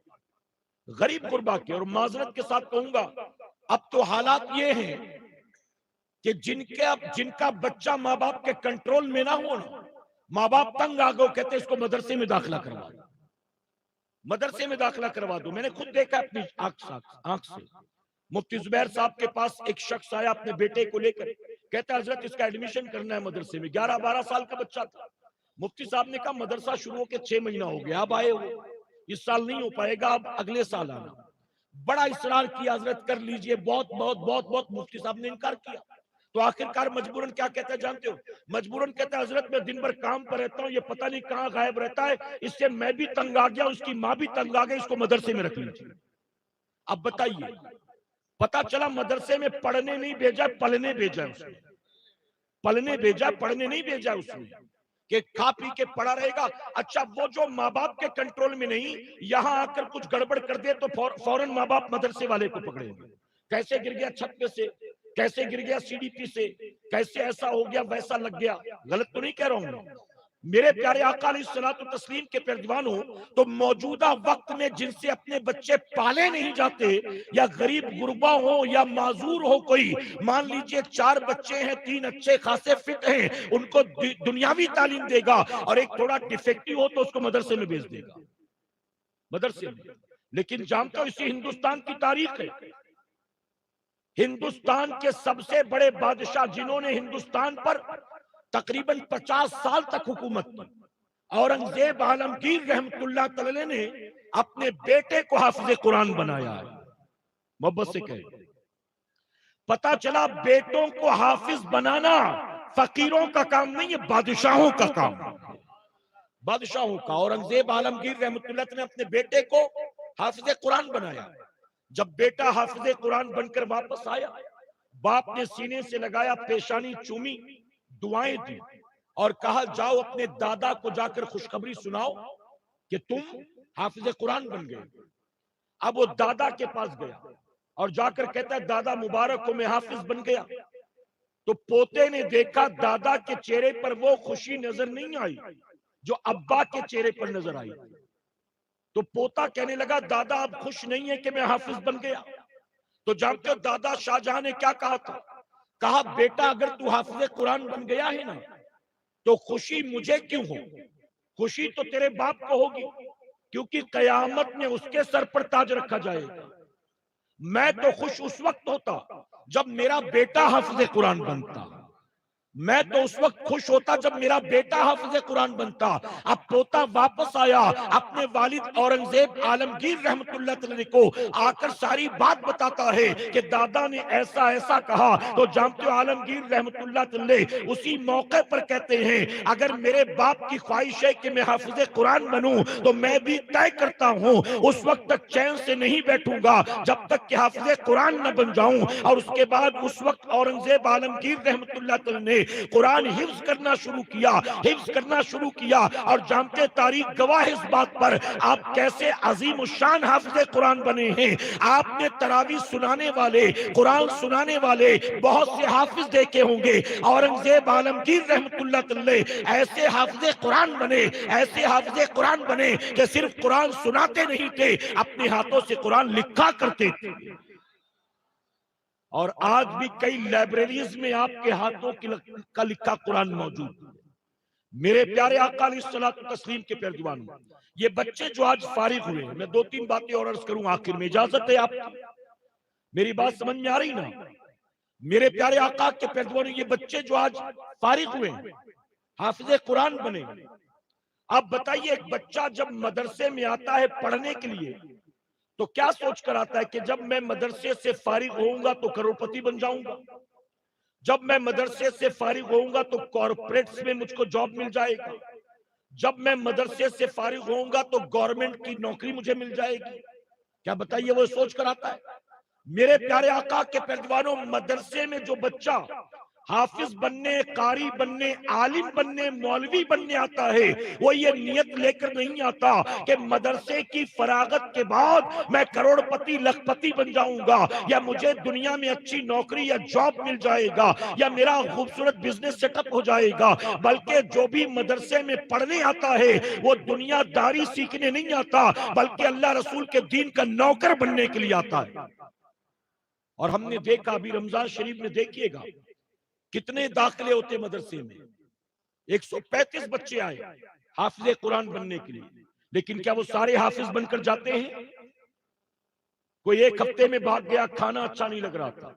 غریب غربا کے۔ اور معذرت کے ساتھ کہوں گا، اب تو حالات یہ ہیں کہ جن کا بچہ ماں باپ کے کنٹرول میں نہ ہو نا، ماں باپ تنگ آ گئے، کہتے ہیں اس کو مدرسے میں داخلہ کروا دو، مدرسے میں داخلہ کروا دو۔ میں نے خود دیکھا اپنی آنکھ سے، مفتی زبیر صاحب کے پاس ایک شخص آیا اپنے بیٹے کو لے کر، کہتا ہے حضرت اس کا ایڈمیشن کرنا ہے مدرسے میں۔ 11-12 سال کا بچہ تھا۔ مفتی صاحب نے کہا مدرسہ شروع ہو کے 6 مہینہ ہو گیا، اب آئے ہو، اس سال نہیں ہو پائے گا، اب اگلے سال آنا۔ بڑا اصرار کیا، حضرت کر لیجئے، بہت بہت بہت بہت۔ مفتی صاحب نے انکار کیا، تو آخرکار مجبوراً کیا کہتا ہے جانتے ہو؟ مجبوراً کہتا ہے حضرت میں دن بھر کام پر رہتا ہوں، یہ پتہ نہیں کہاں غائب رہتا ہے، اس سے میں بھی تنگ آ گیا، اس کی ماں بھی تنگ آ گئی، اس کو مدرسے میں رکھ لیجئے۔ اب بتائیے، پتا چلا مدرسے میں پڑھنے نہیں بھیجا، پلنے بھیجا اس نے، پلنے بھیجا، پڑھنے نہیں بھیجا اس نے کہ کھا پی کے پڑا رہے گا۔ اچھا، وہ جو ماں باپ کے کنٹرول میں نہیں، یہاں آ کر کچھ گڑبڑ کر دے تو فوراً ماں باپ مدرسے والے کو پکڑیں گے، کیسے گر گیا چھت پہ سے، کیسے گر گیا سی ڈی پی سے، کیسے ایسا ہو گیا، ویسا لگ گیا۔ غلط تو نہیں کہہ رہا ہوں میں؟ میرے پیارے آقا علیہ الصلوۃ والتسلیم کے پیروان ہو تو موجودہ وقت میں جن سے اپنے بچے پالے نہیں جاتے، یا غریب غربا ہو یا معذور ہو، کوئی مان لیجئے 4 بچے ہیں، 3 اچھے خاصے فٹ ہیں، ان کو دنیاوی تعلیم دے گا، اور ایک تھوڑا ڈیفیکٹیو ہو تو اس کو مدرسے میں بھیج دے گا، مدرسے میں۔ لیکن جانتے ہو اسی ہندوستان کی تاریخ ہے، ہندوستان کے سب سے بڑے بادشاہ جنہوں نے ہندوستان پر تقریباً 50 سال تک حکومت کی، اورنگزیب عالمگیر رحمت اللہ تعالی نے اپنے بیٹے کو حافظ قرآن بنایا ہے۔ محبت سے کہے، پتا چلا بیٹوں کو حافظ بنانا فقیروں کا کام نہیں ہے، بادشاہوں کا کام، بادشاہوں کا۔ اورنگزیب عالمگیر رحمت اللہ نے اپنے بیٹے کو حافظ قرآن بنایا۔ جب بیٹا حافظ قرآن بن کر واپس آیا، باپ نے سینے سے لگایا، پیشانی چومی، دعائیں دی اور کہا جاؤ اپنے دادا کو جا کر خوشخبری سناؤ کہ تم حافظ قرآن بن گئے۔ اب وہ دادا کے پاس گیا اور جا کر کہتا ہے دادا مبارک کو میں حافظ بن گیا۔ تو پوتے نے دیکھا دادا کے چہرے پر وہ خوشی نظر نہیں آئی جو ابا کے چہرے پر نظر آئی۔ تو پوتا کہنے لگا دادا اب خوش نہیں ہے کہ میں حافظ بن گیا۔ تو جانتے ہو دادا شاہجہاں نے کیا کہا تھا؟ کہا بیٹا اگر تو حافظ قرآن بن گیا ہے نا تو خوشی مجھے کیوں ہو، خوشی تو تیرے باپ کو ہوگی، کیونکہ قیامت میں اس کے سر پر تاج رکھا جائے گا۔ میں تو خوش اس وقت ہوتا جب میرا بیٹا حافظ قرآن بنتا، میں تو اس وقت خوش ہوتا جب میرا بیٹا حافظ قرآن بنتا۔ اب پوتا واپس آیا، اپنے والد اورنگزیب عالمگیر رحمت اللہ تعالی کو آ کر ساری بات بتاتا ہے کہ دادا نے ایسا ایسا کہا۔ تو جانتے ہو عالمگیر رحمت اللہ تعالی اسی موقع پر کہتے ہیں اگر میرے باپ کی خواہش ہے کہ میں حافظ قرآن بنوں تو میں بھی طے کرتا ہوں اس وقت تک چین سے نہیں بیٹھوں گا جب تک کہ حافظ قرآن نہ بن جاؤں۔ اور اس کے بعد اس وقت اورنگزیب عالمگیر رحمت اللہ تعالی نے قرآن حفظ کرنا شروع کیا، حفظ کرنا شروع کیا۔ اور جانتے تاریخ گواہ اس بات پر آپ کیسے عظیم الشان حافظ قرآن بنے ہیں۔ آپ نے تراویح سنانے والے، قرآن سنانے والے بہت سے حافظ دیکھے ہوں گے۔ اورنگزیب عالمگیر رحمت اللہ تعالی ایسے حافظ قرآن بنے، ایسے حافظ قرآن بنے کہ صرف قرآن سناتے نہیں تھے، اپنے ہاتھوں سے قرآن لکھا کرتے تھے۔ اور آج بھی کئی لائبریریز میں آپ کے ہاتھوں کا لکھا قرآن موجود ہے۔ میرے پیارے آقا علیہ الصلوۃ والتسلیم کے پیروان، یہ بچے جو آج فارغ ہوئے ہیں، میں 2-3 باتیں اور عرض کروں آخر میں، اجازت ہے آپ کی؟ میری بات سمجھ میں آ رہی نا؟ میرے پیارے آقا کے پیروان، یہ بچے جو آج فارغ ہوئے ہیں، حافظ قرآن بنے، اب بتائیے ایک بچہ جب مدرسے میں آتا ہے پڑھنے کے لیے تو کیا سوچ کر آتا ہے کہ جب میں مدرسے سے فارغ ہوں گا تو کروڑپتی بن جاؤں گا؟ جب میں مدرسے سے فارغ ہوں گا تو کارپوریٹس میں مجھ کو جاب مل جائے گا، جب میں مدرسے سے فارغ ہوں گا تو گورنمنٹ کی نوکری مجھے مل جائے گی۔ کیا بتائیے وہ سوچ کر آتا ہے؟ میرے پیارے آقا کے پیروانوں، مدرسے میں جو بچہ حافظ بننے، قاری بننے، عالم بننے، مولوی بننے آتا ہے، وہ یہ نیت لے کر نہیں آتا کہ مدرسے کی فراغت کے بعد میں کروڑ پتی لکھ پتی بن جاؤں گا، یا مجھے دنیا میں اچھی نوکری یا جاب مل جائے گا، یا میرا خوبصورت بزنس سیٹ اپ ہو جائے گا۔ بلکہ جو بھی مدرسے میں پڑھنے آتا ہے وہ دنیا داری سیکھنے نہیں آتا، بلکہ اللہ رسول کے دین کا نوکر بننے کے لیے آتا ہے۔ اور ہم نے دیکھا، ابھی رمضان شریف میں دیکھیے گا کتنے داخلے ہوتے مدرسے میں، 135 بچے آئے حافظ قرآن بننے کے لیے، لیکن کیا وہ سارے حافظ بن کر جاتے ہیں؟ کوئی ایک ہفتے میں بھاگ گیا، کھانا اچھا نہیں لگ رہا تھا،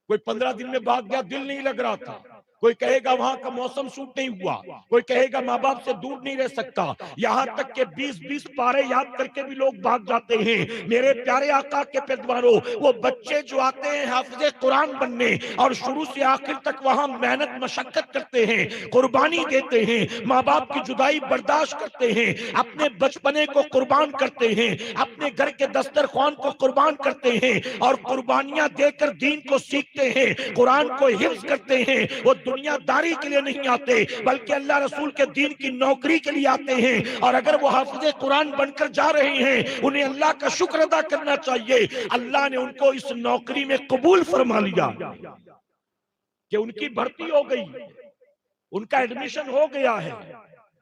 کوئی 15 دن میں بھاگ گیا، دل نہیں لگ رہا تھا، کوئی کہے گا وہاں کا موسم سوٹ نہیں ہوا، کوئی کہے گا ماں باپ سے دور نہیں رہ سکتا، یہاں تک کہ 20 پارے یاد کر کے بھی لوگ بھاگ جاتے ہیں۔ میرے پیارے آقا کے پیروانوں، وہ بچے جو آتے ہیں حافظ قرآن بننے اور شروع سے آخر تک وہاں محنت مشقت کرتے ہیں، قربانی دیتے ہیں، ماں باپ کی جدائی برداشت کرتے ہیں، اپنے بچپنے کو قربان کرتے ہیں، اپنے گھر کے دسترخوان کو قربان کرتے ہیں، اور قربانیاں دے کر دین کو سیکھتے ہیں، قرآن کو حفظ کرتے ہیں۔ وہ دنیا داری کے لیے نہیں آتے، بلکہ اللہ رسول کے دین کی نوکری کے لیے آتے ہیں۔ اور اگر وہ حافظ قرآن بن کر جا رہے ہیں، انہیں اللہ کا شکر ادا کرنا چاہیے، اللہ نے ان کو اس نوکری میں قبول فرما لیا کہ ان کی بھرتی ہو گئی، ان کا ایڈمیشن ہو گیا ہے،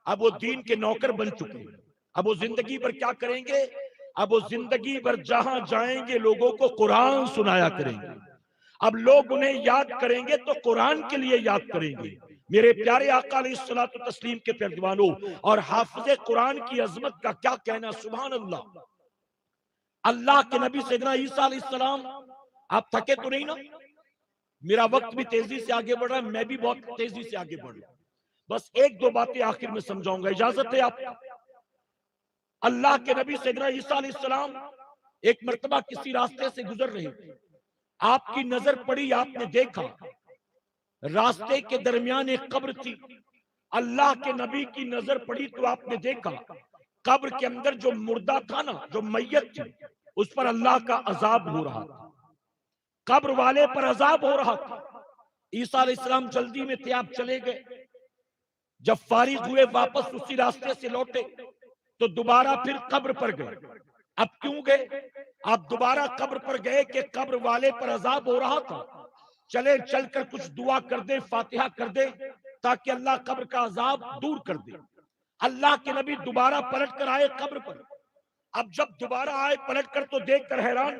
اب وہ دین کے نوکر بن چکے ہیں۔ اب وہ زندگی بھر کیا کریں گے؟ اب وہ زندگی بھر جہاں جائیں گے لوگوں کو قرآن سنایا کریں گے۔ اب لوگ انہیں یاد کریں گے تو قرآن کے لیے یاد کریں گے۔ میرے پیارے آقا علیہ الصلوۃ والتسلیم کے پیروانوں، اور حافظ قرآن کی عظمت کا کیا کہنا، سبحان اللہ۔ اللہ کے نبی سیدنا عیسیٰ علیہ السلام، آپ تھکے تو نہیں نا؟ میرا وقت بھی تیزی سے آگے بڑھ رہا ہے، میں بھی بہت تیزی سے آگے بڑھ رہا ہوں، بس ایک دو باتیں آخر میں سمجھاؤں گا، اجازت ہے آپ؟ اللہ کے نبی سیدنا عیسیٰ علیہ السلام ایک مرتبہ کسی راستے سے گزر رہے تھے، آپ کی نظر پڑی، آپ نے دیکھا راستے کے درمیان ایک قبر تھی، اللہ کے نبی کی نظر پڑی تو آپ نے دیکھا قبر کے اندر جو مردہ تھا نا، جو میت تھی، اس پر اللہ کا عذاب ہو رہا تھا، قبر والے پر عذاب ہو رہا تھا۔ عیسیٰ علیہ السلام جلدی میں تھے، آپ چلے گئے، جب فارغ ہوئے واپس اسی راستے سے لوٹے تو دوبارہ پھر قبر پر گئے۔ اب کیوں گئے؟ آپ دوبارہ قبر پر گئے کہ قبر والے پر عذاب ہو رہا تھا، چلے چل کر کچھ دعا کر دے، فاتحہ کر دے، تاکہ اللہ قبر کا عذاب دور کر دے۔ اللہ کے نبی دوبارہ پلٹ کر آئے قبر پر، اب جب دوبارہ آئے پلٹ کر تو دیکھ کر حیران،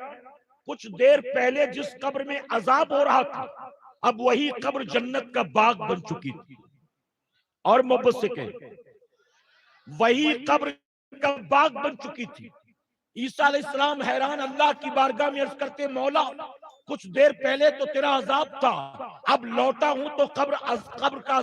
کچھ دیر پہلے جس قبر میں عذاب ہو رہا تھا اب وہی قبر جنت کا باغ بن چکی تھی۔ اور محبت سے کہیں، وہی قبر کا باغ بن چکی تھی۔ عیسیٰ علیہ السلام حیران، اللہ کی بارگاہ میں عرض کرتے، مولا کچھ دیر پہلے تو تیرا عذاب تھا، اب لوٹا ہوں تو قبر کا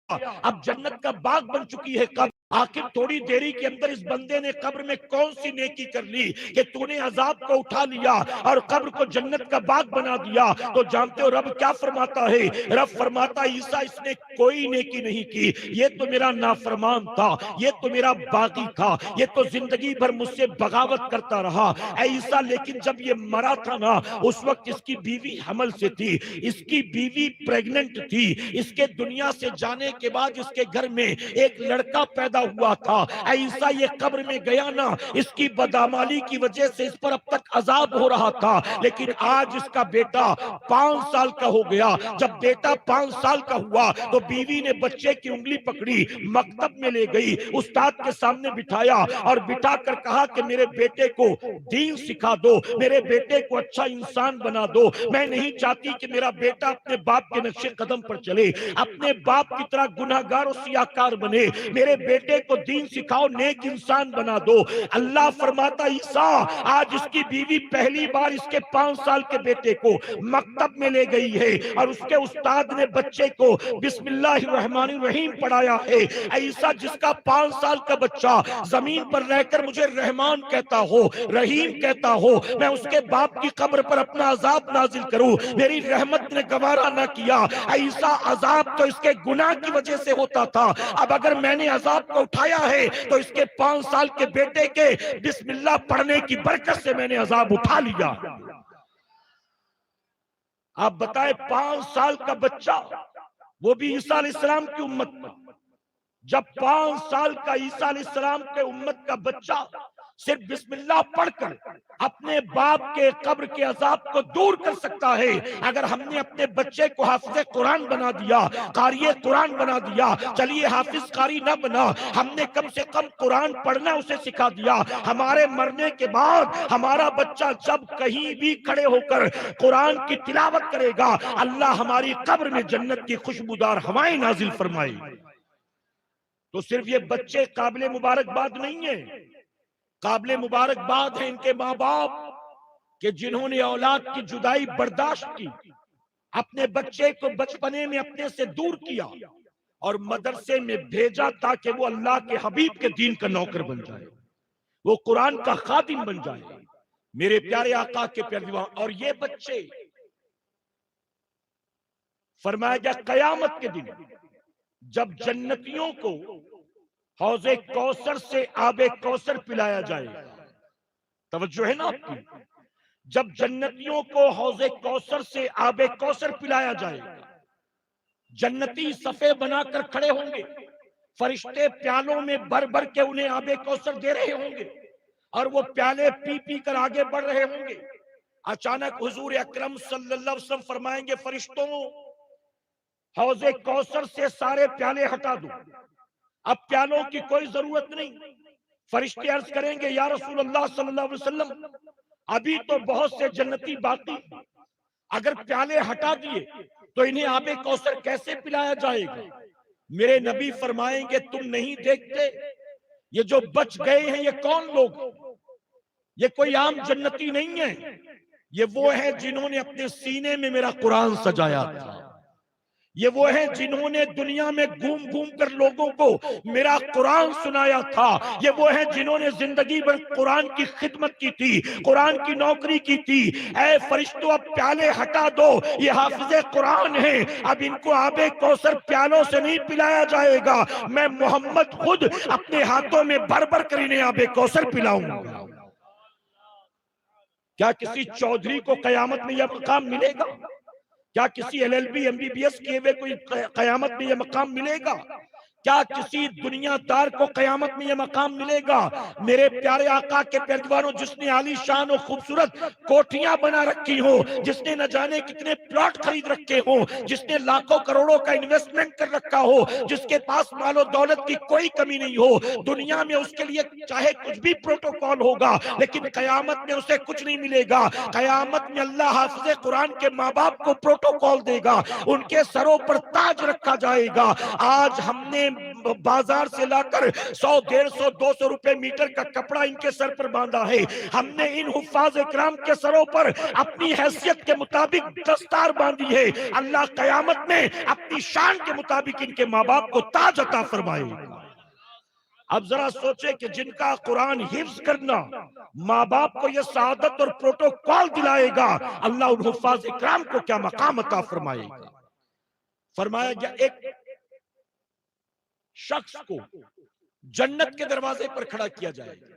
اب جنت کا باغ بن چکی ہے قبر۔ آخر تھوڑی دیری کے اندر اس بندے نے قبر میں کون سی نیکی کر لی کہ تو نے عذاب کو اٹھا لیا اور قبر کو جنت کا باغ بنا دیا؟ تو جانتے ہو رب کیا فرماتا ہے؟ رب فرماتا ہے عیسیٰ اس نے کوئی نیکی نہیں کی، یہ تو میرا نافرمان تھا، یہ تو میرا باغی تھا، یہ تو زندگی بھر مجھ سے بغاوت کرتا رہا۔ اے عیسیٰ لیکن جب یہ مرا تھا نا، اس وقت اس کی بیوی حمل سے تھی، اس کی بیوی پریگننٹ تھی، اس کے دنیا سے جانے کے بعد اس کے گھر میں ایک لڑکا پیدا ہوا تھا۔ اے عیسیٰ یہ قبر میں گیا نا، اس کی بدعمالی کی وجہ سے اس پر اب تک عذاب ہو رہا تھا، لیکن آج اس کا بیٹا 5 سال کا ہو گیا۔ جب بیٹا 5 سال کا ہوا تو بیوی نے بچے کی انگلی پکڑی، مکتب میں لے گئی، استاد کے سامنے بٹھایا اور بٹھا کر کہا کہ میرے بیٹے کو دین سکھا دو، میرے بیٹے کو اچھا انسان بنا دو، میں نہیں چاہتی کہ میرا بیٹا اپنے باپ کے نقش قدم پر چلے، اپنے باپ کی طرح گناہگار اور سیاہکار بنے، میرے بیٹے بیٹے کو دین سکھاؤ، نیک انسان بنا دو۔ اللہ فرماتا عیسیٰ آج اس کی بیوی پہلی بار اس کے 5 سال کے بیٹے کو مکتب میں لے گئی ہے اور اس کے استاد نے بچے کو بسم اللہ الرحمن الرحیم پڑھایا ہے۔ عیسیٰ جس کا 5 سال کا بچہ زمین پر رہ کر مجھے رحمان کہتا ہو، رحیم کہتا ہو، میں اس کے باپ کی قبر پر اپنا عذاب نازل کروں، میری رحمت نے گوارا نہ کیا۔ عیسیٰ عذاب تو اس کے گناہ کی وجہ سے ہوتا تھا، اب اگر میں نے عذاب کو اٹھایا ہے تو اس کے 5 سال کے بیٹے کے بسم اللہ پڑھنے کی برکت سے میں نے عذاب اٹھا لیا۔ آپ بتائیں 5 سال کا بچہ، وہ بھی عیسیٰ علیہ السلام کی امت میں، جب 5 سال کا عیسیٰ علیہ السلام کے امت کا بچہ صرف بسم اللہ پڑھ کر اپنے باپ کے قبر کے عذاب کو دور کر سکتا ہے، اگر ہم نے اپنے بچے کو حافظ قرآن بنا دیا، قاری قرآن بنا دیا، چلیے حافظ قاری نہ بنا، ہم نے کم سے کم قرآن پڑھنا اسے سکھا دیا، ہمارے مرنے کے بعد ہمارا بچہ جب کہیں بھی کھڑے ہو کر قرآن کی تلاوت کرے گا، اللہ ہماری قبر میں جنت کی خوشبودار ہوائیں نازل فرمائے۔ تو صرف یہ بچے قابل مبارکباد نہیں ہیں، قابل مبارکباد ہیں ان کے ماں باپ کہ جنہوں نے اولاد کی جدائی برداشت کی، اپنے بچے کو بچپنے میں اپنے سے دور کیا اور مدرسے میں بھیجا تاکہ وہ اللہ کے حبیب کے دین کا نوکر بن جائے، وہ قرآن کا خادم بن جائے، میرے پیارے آقا کے پیارے دیوان۔ اور یہ بچے فرمایا گیا قیامت کے دن جب جنتیوں کو حوض کوثر سے آب کوثر پلایا جائے گا، توجہ ہے نا آپ کی، جب جنتیوں کو حوض کوثر سے آب کوثر پلایا جائے گا، جنتی صفے بنا کر کھڑے ہوں گے، فرشتے پیالوں میں بھر بھر کے انہیں آب کوثر دے رہے ہوں گے اور وہ پیالے پی پی کر آگے بڑھ رہے ہوں گے۔ اچانک حضور اکرم صلی اللہ علیہ وسلم فرمائیں گے فرشتوں حوض کوثر سے سارے پیالے ہٹا دو، اب پیالوں کی کوئی ضرورت نہیں۔ فرشتے عرض کریں گے یا رسول اللہ صلی اللہ علیہ وسلم ابھی تو بہت سے جنتی باقی، اگر پیالے ہٹا دیے تو انہیں آب کوثر کیسے پلایا جائے گا؟ میرے نبی فرمائیں گے تم نہیں دیکھتے یہ جو بچ گئے ہیں یہ کون لوگ؟ یہ کوئی عام جنتی نہیں ہے، یہ وہ ہیں جنہوں نے اپنے سینے میں میرا قرآن سجایا تھا، یہ وہ ہیں جنہوں نے دنیا میں گھوم گھوم کر لوگوں کو میرا قرآن سنایا تھا، یہ وہ ہیں جنہوں نے زندگی بھر قرآن کی خدمت کی تھی، قرآن کی نوکری کی تھی۔ اے فرشتوں اب پیالے ہٹا دو، یہ حافظ قرآن ہیں، اب ان کو آب کوثر پیالوں سے نہیں پلایا جائے گا، میں محمد خود اپنے ہاتھوں میں بھر بھر کر انہیں آب کوثر پلاؤں گا۔ کیا کسی چودھری کو قیامت میں یہ مقام ملے گا؟ کیا کسی LLB MBBS کیے ہوئے کوئی قیامت میں یہ مقام ملے گا؟ کیا کسی دنیا دار کو قیامت میں یہ مقام ملے گا؟ میرے پیارے آقا کے پیروانوں، جس نے عالی شان و خوبصورت کوٹھیاں بنا رکھی ہوں، جس نے نہ جانے کتنے پلاٹ خرید رکھے ہوں، جس نے لاکھوں کروڑوں کا انویسٹمنٹ کر رکھا ہو، جس کے پاس مال و دولت کی کوئی کمی نہیں ہو، دنیا میں اس کے لیے چاہے کچھ بھی پروٹوکول ہوگا لیکن قیامت میں اسے کچھ نہیں ملے گا۔ قیامت میں اللہ حافظ قرآن کے ماں باپ کو پروٹوکول دے گا، ان کے سروں پر تاج رکھا جائے گا۔ آج ہم نے بازار سے لا کر 100 150 200 روپے میٹر کا کپڑا ان کے سر پر باندھا ہے، ہم نے ان حفاظ اکرام کے سروں پر اپنی حیثیت کے مطابق دستار باندھی ہے، اللہ قیامت میں اپنی شان کے مطابق ان کے ماں باپ کو تاج عطا فرمائے گا۔ اب ذرا سوچے کہ جن کا قرآن حفظ کرنا ماں باپ کو یہ سعادت اور پروٹوکول دلائے گا، اللہ ان حفاظ اکرام کو کیا مقام عطا فرمائے گا۔ فرمایا گیا ایک شخص کو جنت کے دروازے پر کھڑا کیا جائے گا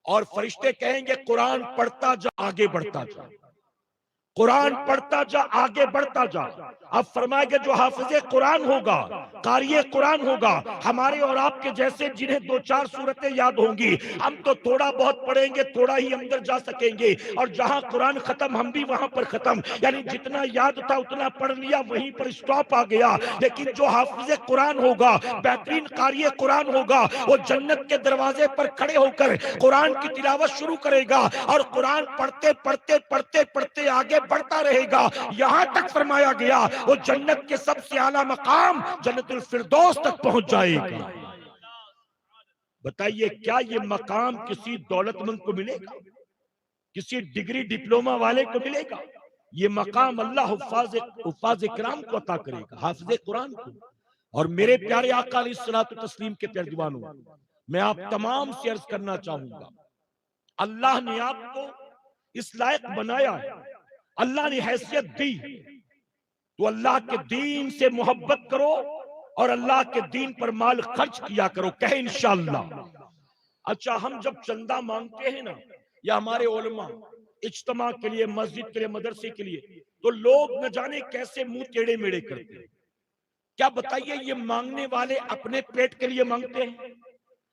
اور فرشتے کہیں گے قرآن پڑھتا جا، آگے بڑھتا جا، قرآن پڑھتا جا، آگے بڑھتا جا۔ اب فرمایا گیا جو حافظ قرآن ہوگا، قاری قرآن ہوگا، ہمارے اور آپ کے جیسے جنہیں 2-4 سورتیں یاد ہوں گی، ہم تو تھوڑا بہت پڑھیں گے، تھوڑا ہی اندر جا سکیں گے، اور جہاں قرآن ختم ہم بھی وہاں پر ختم، یعنی جتنا یاد تھا اتنا پڑھ لیا، وہیں پر اسٹاپ آ گیا۔ لیکن جو حافظ قرآن ہوگا، بہترین قاری قرآن ہوگا، وہ جنت کے دروازے پر کھڑے ہو کر قرآن کی تلاوت شروع کرے گا اور قرآن پڑھتے پڑھتے پڑھتے پڑھتے آگے بڑھتا رہے گا، یہاں تک فرمایا گیا وہ جنت کے سب سے اعلیٰ مقام جنت الفردوس تک پہنچ جائے گا۔ بتائیے کیا یہ مقام کسی دولت مند کو ملے گا؟ کسی ڈگری ڈپلوما والے کو ملے گا؟ یہ مقام اللہ حفاظ کرام کو عطا کرے گا، حافظ قرآن کو۔ اور میرے پیارے آقا علیہ الصلوۃ والتسلیم کے پیارے دیوانوں، میں آپ تمام سے عرض کرنا چاہوں گا، اللہ نے آپ کو اس لائق بنایا ہے، اللہ نے حیثیت دی، تو اللہ کے دین سے محبت کرو اور اللہ کے دین پر مال خرچ کیا کرو، کہے انشاءاللہ۔ اچھا، ہم جب چندہ مانگتے ہیں نا، یا ہمارے علماء اجتماع کے لیے، مسجد کے لیے، مدرسے کے لیے، تو لوگ نہ جانے کیسے منہ ٹیڑے میڑے کرتے ہیں۔ کیا بتائیے یہ مانگنے والے اپنے پیٹ کے لیے مانگتے ہیں،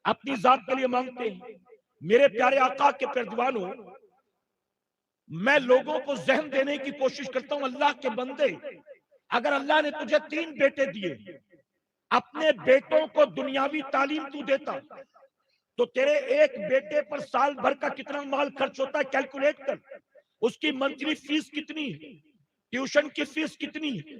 اپنی ذات کے لیے مانگتے ہیں؟ میرے پیارے آقا کے پیروانوں، میں لوگوں کو ذہن دینے کی کوشش کرتا ہوں، اللہ کے بندے، اگر اللہ نے تجھے 3 بیٹے دیے، اپنے بیٹوں کو دنیاوی تعلیم تو دیتا، تو تیرے ایک بیٹے پر سال بھر کا کتنا مال خرچ ہوتا ہے، کیلکولیٹ کر۔ اس کی منتھلی فیس کتنی ہے، ٹیوشن کی فیس کتنی ہے،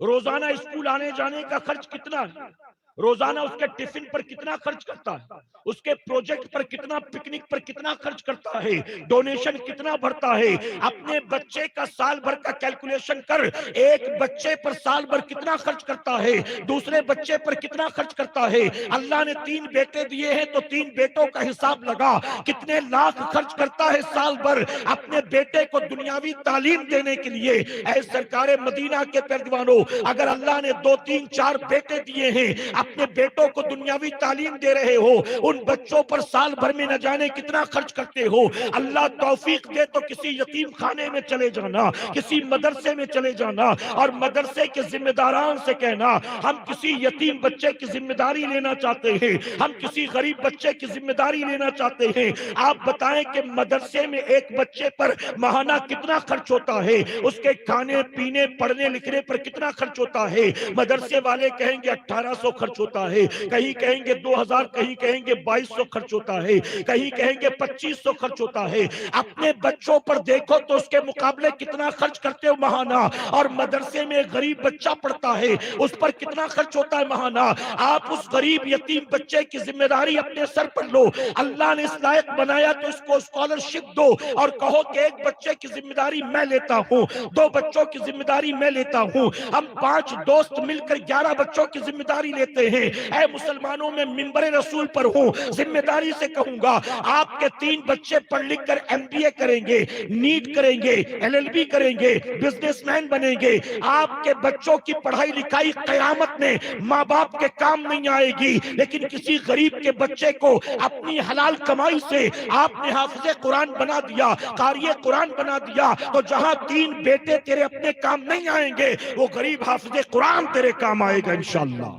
روزانہ اسکول آنے جانے کا خرچ کتنا ہے، روزانہ اس کے ٹفن پر کتنا خرچ کرتا ہے، اس کے پروجیکٹ پر کتنا، پکنک پر کتنا خرچ کرتا ہے، ڈونیشن کتنا بھرتا ہے۔ اپنے بچے کا سال بھر کا کیلکولیشن کر، ایک بچے پر سال بھر کتنا خرچ کرتا ہے، دوسرے بچے پر کتنا خرچ کرتا ہے۔ اللہ نے 3 بیٹے دیے ہیں تو 3 بیٹوں کا حساب لگا، کتنے لاکھ خرچ کرتا ہے سال بھر اپنے بیٹے کو دنیاوی تعلیم دینے کے لیے۔ اے سرکار مدینہ کے پیروانوں، اگر اللہ نے 2 3 4 بیٹے دیے ہیں، اپنے بیٹوں کو دنیاوی تعلیم دے رہے ہو، ان بچوں پر سال بھر میں نہ جانے کتنا خرچ کرتے ہو۔ اللہ توفیق دے تو کسی یتیم خانے میں چلے جانا، کسی مدرسے میں چلے جانا، اور مدرسے کے ذمہ داران سے کہنا ہم کسی یتیم بچے کی ذمہ داری لینا چاہتے ہیں، ہم کسی غریب بچے کی ذمہ داری لینا چاہتے ہیں۔ آپ بتائیں کہ مدرسے میں ایک بچے پر ماہانہ کتنا خرچ ہوتا ہے، اس کے کھانے پینے پڑھنے لکھنے پر کتنا خرچ ہوتا ہے؟ مدرسے والے کہیں گے 1800 خرچ ہوتا ہے، کہیں کہیں گے 2000، کہیں کہیں گے 2200 خرچ ہوتا ہے، کہیں کہیں گے 2500 خرچ ہوتا ہے۔ اپنے بچوں پر دیکھو تو اس کے مقابلے کتنا خرچ کرتے ہو ماہانہ، اور مدرسے میں ایک غریب بچہ پڑھتا ہے، اس پر کتنا خرچ ہوتا ہے ماہانہ۔ آپ اس غریب یتیم بچے کی ذمہ داری اپنے سر پر لو، اللہ نے اس لائق بنایا تو اس کو اسکالرشپ دو، اور کہو کہ ایک بچے کی ذمہ داری میں لیتا ہوں، 2 بچوں کی ذمہ داری میں لیتا ہوں، ہم 5 دوست مل کر 11 بچوں کی ذمہ داری لیتے ہیں۔ اے مسلمانوں، میں منبر رسول پر ہوں، ذمہ داری سے کہوں گا، آپ کے 3 بچے پڑھ لکھ کر MBA کریں گے، نیٹ کریں گے، LLB کریں گے، بزنس مین بنیں گے، آپ کے بچوں کی پڑھائی لکھائی قیامت میں ماں باپ کے کام نہیں آئے گی، لیکن کسی غریب کے بچے کو اپنی حلال کمائی سے آپ نے حافظ قرآن بنا دیا، قاری قرآن بنا دیا، تو جہاں 3 بیٹے تیرے اپنے کام نہیں آئیں گے، وہ غریب حافظ قرآن تیرے کام آئے گا انشاءاللہ۔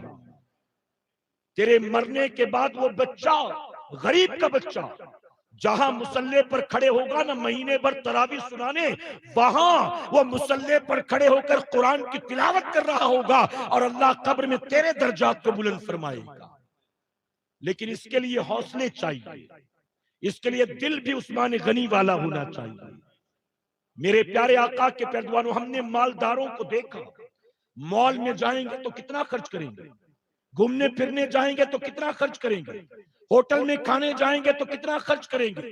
تیرے مرنے کے بعد وہ بچہ، غریب کا بچہ، جہاں مصلی پر کھڑے ہوگا نا مہینے بھر تراویح سنانے، وہاں وہ مصلی پر کھڑے ہو کر قرآن کی تلاوت کر رہا ہوگا، اور اللہ قبر میں تیرے درجات کو بلند فرمائے گا۔ لیکن اس کے لیے حوصلے چاہیے، اس کے لیے دل بھی عثمان غنی والا ہونا چاہیے۔ میرے پیارے آقا کے پیروانوں، ہم نے مالداروں کو دیکھا، مال میں جائیں گے تو کتنا خرچ کریں گے، گھومنے پھرنے جائیں گے تو کتنا خرچ کریں گے، ہوٹل میں کھانے جائیں گے تو کتنا خرچ کریں گے،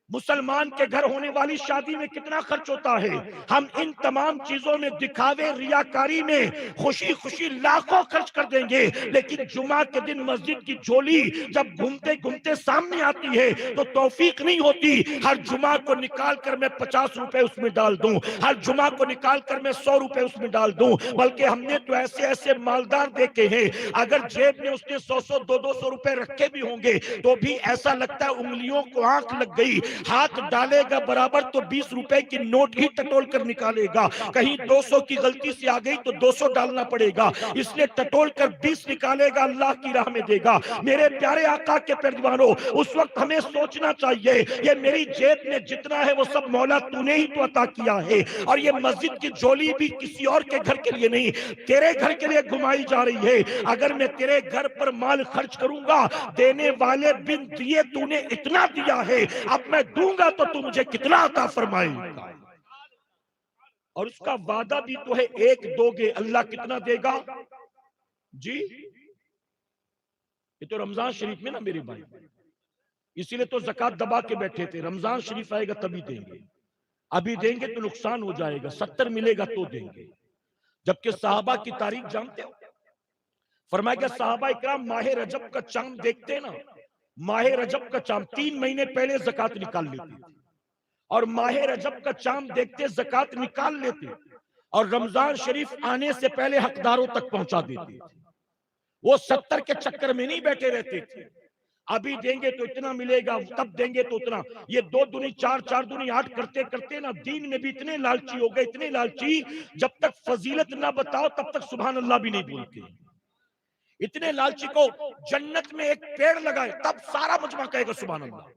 مسلمان کے گھر ہونے والی شادی میں کتنا خرچ ہوتا ہے۔ ہم ان تمام چیزوں میں، دکھاوے ریاکاری میں خوشی خوشی لاکھوں خرچ کر دیں گے، لیکن جمعہ کے دن مسجد کی جھولی جب گھومتے گھومتے سامنے آتی ہے تو توفیق نہیں ہوتی ہر جمعہ کو نکال کر میں 50 روپے اس میں ڈال دوں، ہر جمعہ کو نکال کر میں 100 روپے اس میں ڈال دوں، بلکہ ہم نے تو ایسے ایسے مالدار دیکھے ہیں، اگر جیب میں اس نے 100 200 روپے رکھے بھی ہوں گے تو بھی ایسا لگتا ہے انگلیوں کو آنکھ لگ گئی، ہاتھ ڈالے گا برابر تو 20 روپے کی نوٹ ہی ٹٹول کر نکالے گا، کہیں 200 کی غلطی سے آ گئی تو 200 ڈالنا پڑے گا، اس لیے ٹٹول کر 20 نکالے گا، اللہ کی راہ میں دے گا۔ میرے پیارے آقا کے پیروانوں، اس وقت ہمیں سوچنا چاہیے، یہ میری جیب میں جتنا ہے وہ سب مولا تو نے ہی تو عطا کیا ہے، اور یہ مسجد کی جھولی بھی کسی اور کے گھر کے لیے نہیں، تیرے گھر کے لیے گھمائی جا رہی ہے۔ اگر میں تیرے گھر پر مال خرچ کروں گا، دینے والے بن دیے تو نے اتنا دیا ہے، اب میں دوں گا تو تو مجھے کتنا عطا فرمائے گا، اور اس کا وعدہ بھی تو ہے، ایک دو گے اللہ کتنا دے گا جی؟ یہ تو رمضان شریف میں نا میرے بھائی، اسی لیے تو زکوٰۃ دبا کے بیٹھے تھے، رمضان شریف آئے گا تبھی دیں گے، ابھی دیں گے تو نقصان ہو جائے گا، 70 ملے گا تو دیں گے۔ جبکہ صحابہ کی تاریخ جانتے ہو، فرمایا کہ صحابہ اکرام ماہ رجب کا چاند دیکھتے نا، ماہ رجب کا چاند 3 مہینے پہلے زکوٰۃ نکال لیتے تھے، اور ماہ رجب کا چاند دیکھتے زکوٰۃ نکال لیتے، اور رمضان شریف آنے سے پہلے حقداروں تک پہنچا دیتے تھے۔ وہ 70 کے چکر میں نہیں بیٹھے رہتے تھے، ابھی دیں گے تو اتنا ملے گا، تب دیں گے تو اتنا، یہ 2 دونی 4، 4 دونی 8 کرتے کرتے نا دین میں بھی اتنے لالچی ہو گئے، اتنے لالچی، جب تک فضیلت نہ بتاؤ تب تک سبحان اللہ بھی نہیں بولتے۔ اتنے لالچی کو جنت میں ایک پیڑ لگائے تب سارا مجمع کہے گا سبحان اللہ،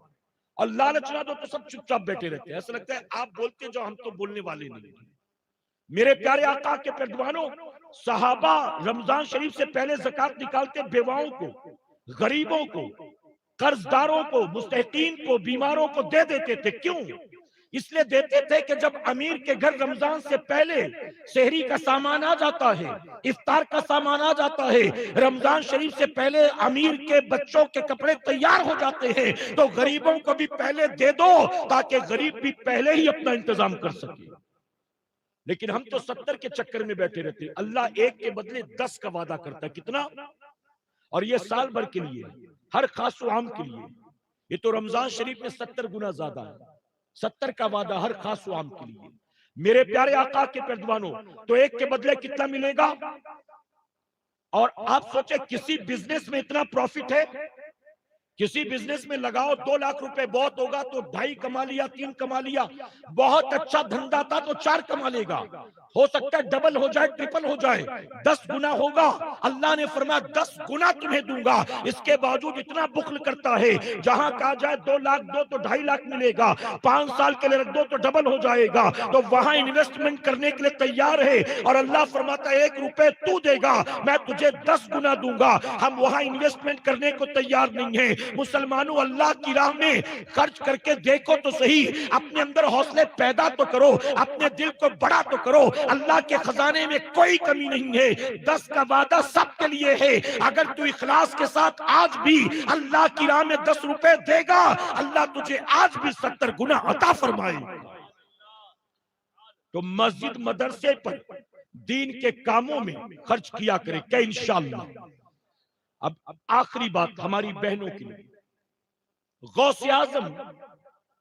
اور لالچ نہ دو تو سب چپ چاپ بیٹھے رہتے ہیں، ایسا لگتا ہے آپ بولتے جو ہم تو بولنے والے نہیں۔ میرے پیارے آقا کے پردوانوں، صحابہ رمضان شریف سے پہلے زکوٰۃ نکالتے، بیواؤں کو، غریبوں کو، قرض داروں کو، مستحقین کو، بیماروں کو دے دیتے تھے۔ کیوں؟ اس لیے دیتے تھے کہ جب امیر کے گھر رمضان سے پہلے سحری کا سامان آ جاتا ہے، افطار کا سامان آ جاتا ہے، رمضان شریف سے پہلے امیر کے بچوں کے کپڑے تیار ہو جاتے ہیں، تو غریبوں کو بھی پہلے دے دو تاکہ غریب بھی پہلے ہی اپنا انتظام کر سکے۔ لیکن ہم تو 70 کے چکر میں بیٹھے رہتے، اللہ ایک کے بدلے 10 کا وعدہ کرتا ہے، کتنا؟ اور یہ سال بھر کے لیے، ہر خاص و عام کے لیے۔ یہ تو رمضان شریف میں 70 گنا زیادہ ہے، 70 کا وعدہ ہر خاص و عام کے لیے۔ میرے پیارے آقا کے پردوانوں، تو ایک کے بدلے کتنا ملے گا؟ اور آپ سوچیں کسی بزنس میں اتنا پروفٹ ہے، کسی بزنس میں لگاؤ 2 لاکھ روپے بہت ہوگا تو 2.5 کما لیا، 3 کما لیا، بہت اچھا دھندا تھا تو 4 کما لے گا، ہو سکتا ہے ڈبل ہو جائے، ٹرپل ہو جائے، 10 گنا ہوگا۔ اللہ نے فرمایا 10 گنا تمہیں دوں گا، اس کے باوجود اتنا بخل کرتا ہے، جہاں کہا جائے 2 لاکھ دو تو 2.5 لاکھ ملے گا، 5 سال کے لیے رکھ دو تو ڈبل ہو جائے گا، تو وہاں انویسٹمنٹ کرنے کے لیے تیار ہے، اور اللہ فرماتا ہے 1 روپے تو دے گا میں تجھے 10 گنا دوں گا۔ ہم وہاں انویسٹمنٹ کرنے کو تیار نہیں ہیں۔ مسلمانوں، اللہ کی راہ میں خرچ کر کے دیکھو تو صحیح، اپنے اندر حوصلے پیدا تو کرو، اپنے دل کو بڑا تو کرو، اللہ کے خزانے میں کوئی کمی نہیں ہے، 10 کا وعدہ سب کے لیے ہے۔ اگر تو اخلاص کے ساتھ آج بھی اللہ کی راہ میں 10 روپے دے گا، اللہ تجھے آج بھی 70 گنا عطا فرمائے۔ تو مسجد مدرسے پر دین کے کاموں میں خرچ کیا کرے کہ انشاءاللہ۔ اب آخری بات ہماری بہنوں کے لیے، غوث اعظم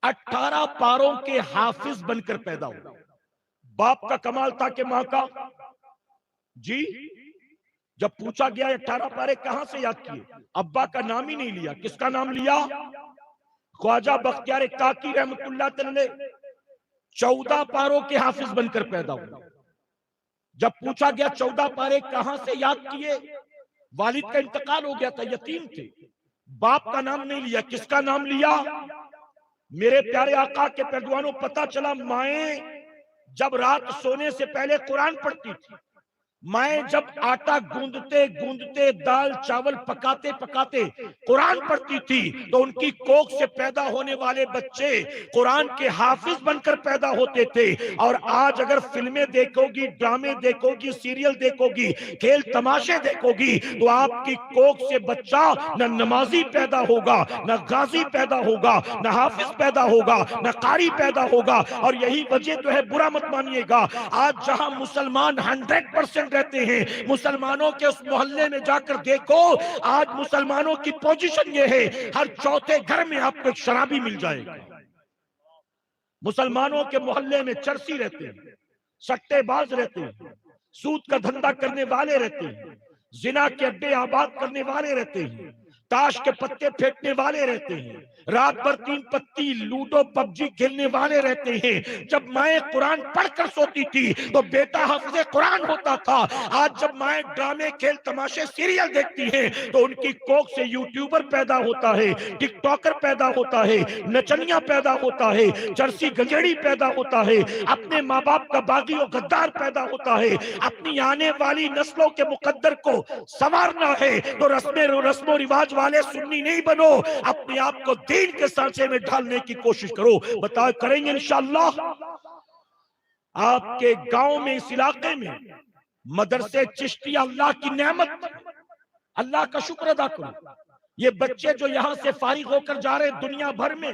18 پاروں کے حافظ بن کر پیدا ہوا۔ باپ کا کمال تھا کہ ماں کا؟ جی، جب پوچھا گیا 18 پارے کہاں سے یاد کیے، ابا کا نام ہی نہیں لیا، کس کا نام لیا؟ خواجہ بختیار کاکی رحمت اللہ تعالی 14 پاروں کے حافظ بن کر پیدا ہوا۔ جب پوچھا گیا 14 پارے کہاں سے یاد کیے، والد کا انتقال ہو گیا تھا، یتیم تھے، باپ کا نام نہیں لیا، کس کا نام لیا؟ میرے پیارے آقا کے پردوانوں، پتا چلا مائیں جب رات سونے سے پہلے قرآن پڑھتی تھی، مائیں جب آٹا گوندتے گوندتے دال چاول پکاتے پکاتے قرآن پڑھتی تھی، تو ان کی کوکھ سے پیدا ہونے والے بچے قرآن کے حافظ بن کر پیدا ہوتے تھے۔ اور آج اگر فلمیں دیکھو گی، ڈرامے دیکھو گی، سیریل دیکھو گی، کھیل تماشے دیکھو گی، تو آپ کی کوکھ سے بچہ نہ نمازی پیدا ہوگا، نہ غازی پیدا ہوگا، نہ حافظ پیدا ہوگا، نہ قاری پیدا ہوگا۔ اور یہی وجہ تو ہے، برا مت مانیے گا، آج جہاں مسلمان 100% رہتے ہیں، مسلمانوں کے اس محلے میں جا کر دیکھو، آج مسلمانوں کی پوزیشن یہ ہے، ہر چوتھے گھر میں آپ کو ایک شرابی مل جائے گا۔ مسلمانوں کے محلے میں چرسی رہتے ہیں، سٹے باز رہتے ہیں، سود کا دھندا کرنے والے رہتے ہیں، زنا کے اڈے آباد کرنے والے رہتے ہیں، تاش کے پتے پھینکنے والے رہتے ہیں، رات بھر 3 پتی لوڈو پب جی کھیلنے والے رہتے ہیں۔ جب مائیں قرآن پڑھ کر سوتی تھی تو بیٹا حافظ قرآن ہوتا تھا۔ آج جب مائیں ڈرامے کھیل تماشے سیریل دیکھتی ہیں تو ان کی کوکھ سے یوٹیوبر پیدا ہوتا ہے، ٹک ٹاکر پیدا ہوتا ہے، نچنیاں پیدا ہوتا ہے، چرسی گنجڑی پیدا ہوتا ہے، اپنے ماں باپ کا باغی و غدار پیدا ہوتا ہے۔ اپنی آنے والی نسلوں کے مقدر کو سنوارنا ہے تو رسم و رواج والے سنی نہیں بنو، اپنے آپ کو دین کے سانچے میں ڈھالنے کی کوشش کرو۔ بتاؤ کریں گے انشاءاللہ؟ آپ کے گاؤں میں، اس علاقے میں مدرسے چشتیہ اللہ کی نعمت، اللہ کا شکر ادا کرو۔ یہ بچے جو یہاں سے فارغ ہو کر جا رہے ہیں دنیا بھر میں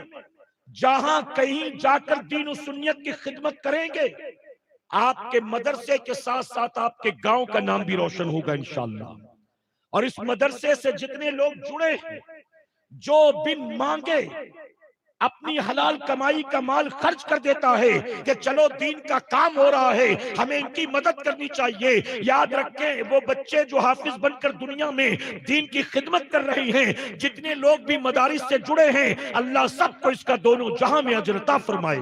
جہاں کہیں جا کر دین و سنت کی خدمت کریں گے، آپ کے مدرسے کے ساتھ ساتھ آپ کے گاؤں کا نام بھی روشن ہوگا انشاءاللہ۔ اور اس مدرسے سے جتنے لوگ جڑے ہیں، جو بن مانگے اپنی حلال کمائی کا مال خرچ کر دیتا ہے کہ چلو دین کا کام ہو رہا ہے، ہمیں ان کی مدد کرنی چاہیے، یاد رکھیں وہ بچے جو حافظ بن کر دنیا میں دین کی خدمت کر رہے ہیں، جتنے لوگ بھی مدارس سے جڑے ہیں، اللہ سب کو اس کا دونوں جہاں میں اجر عطا فرمائے۔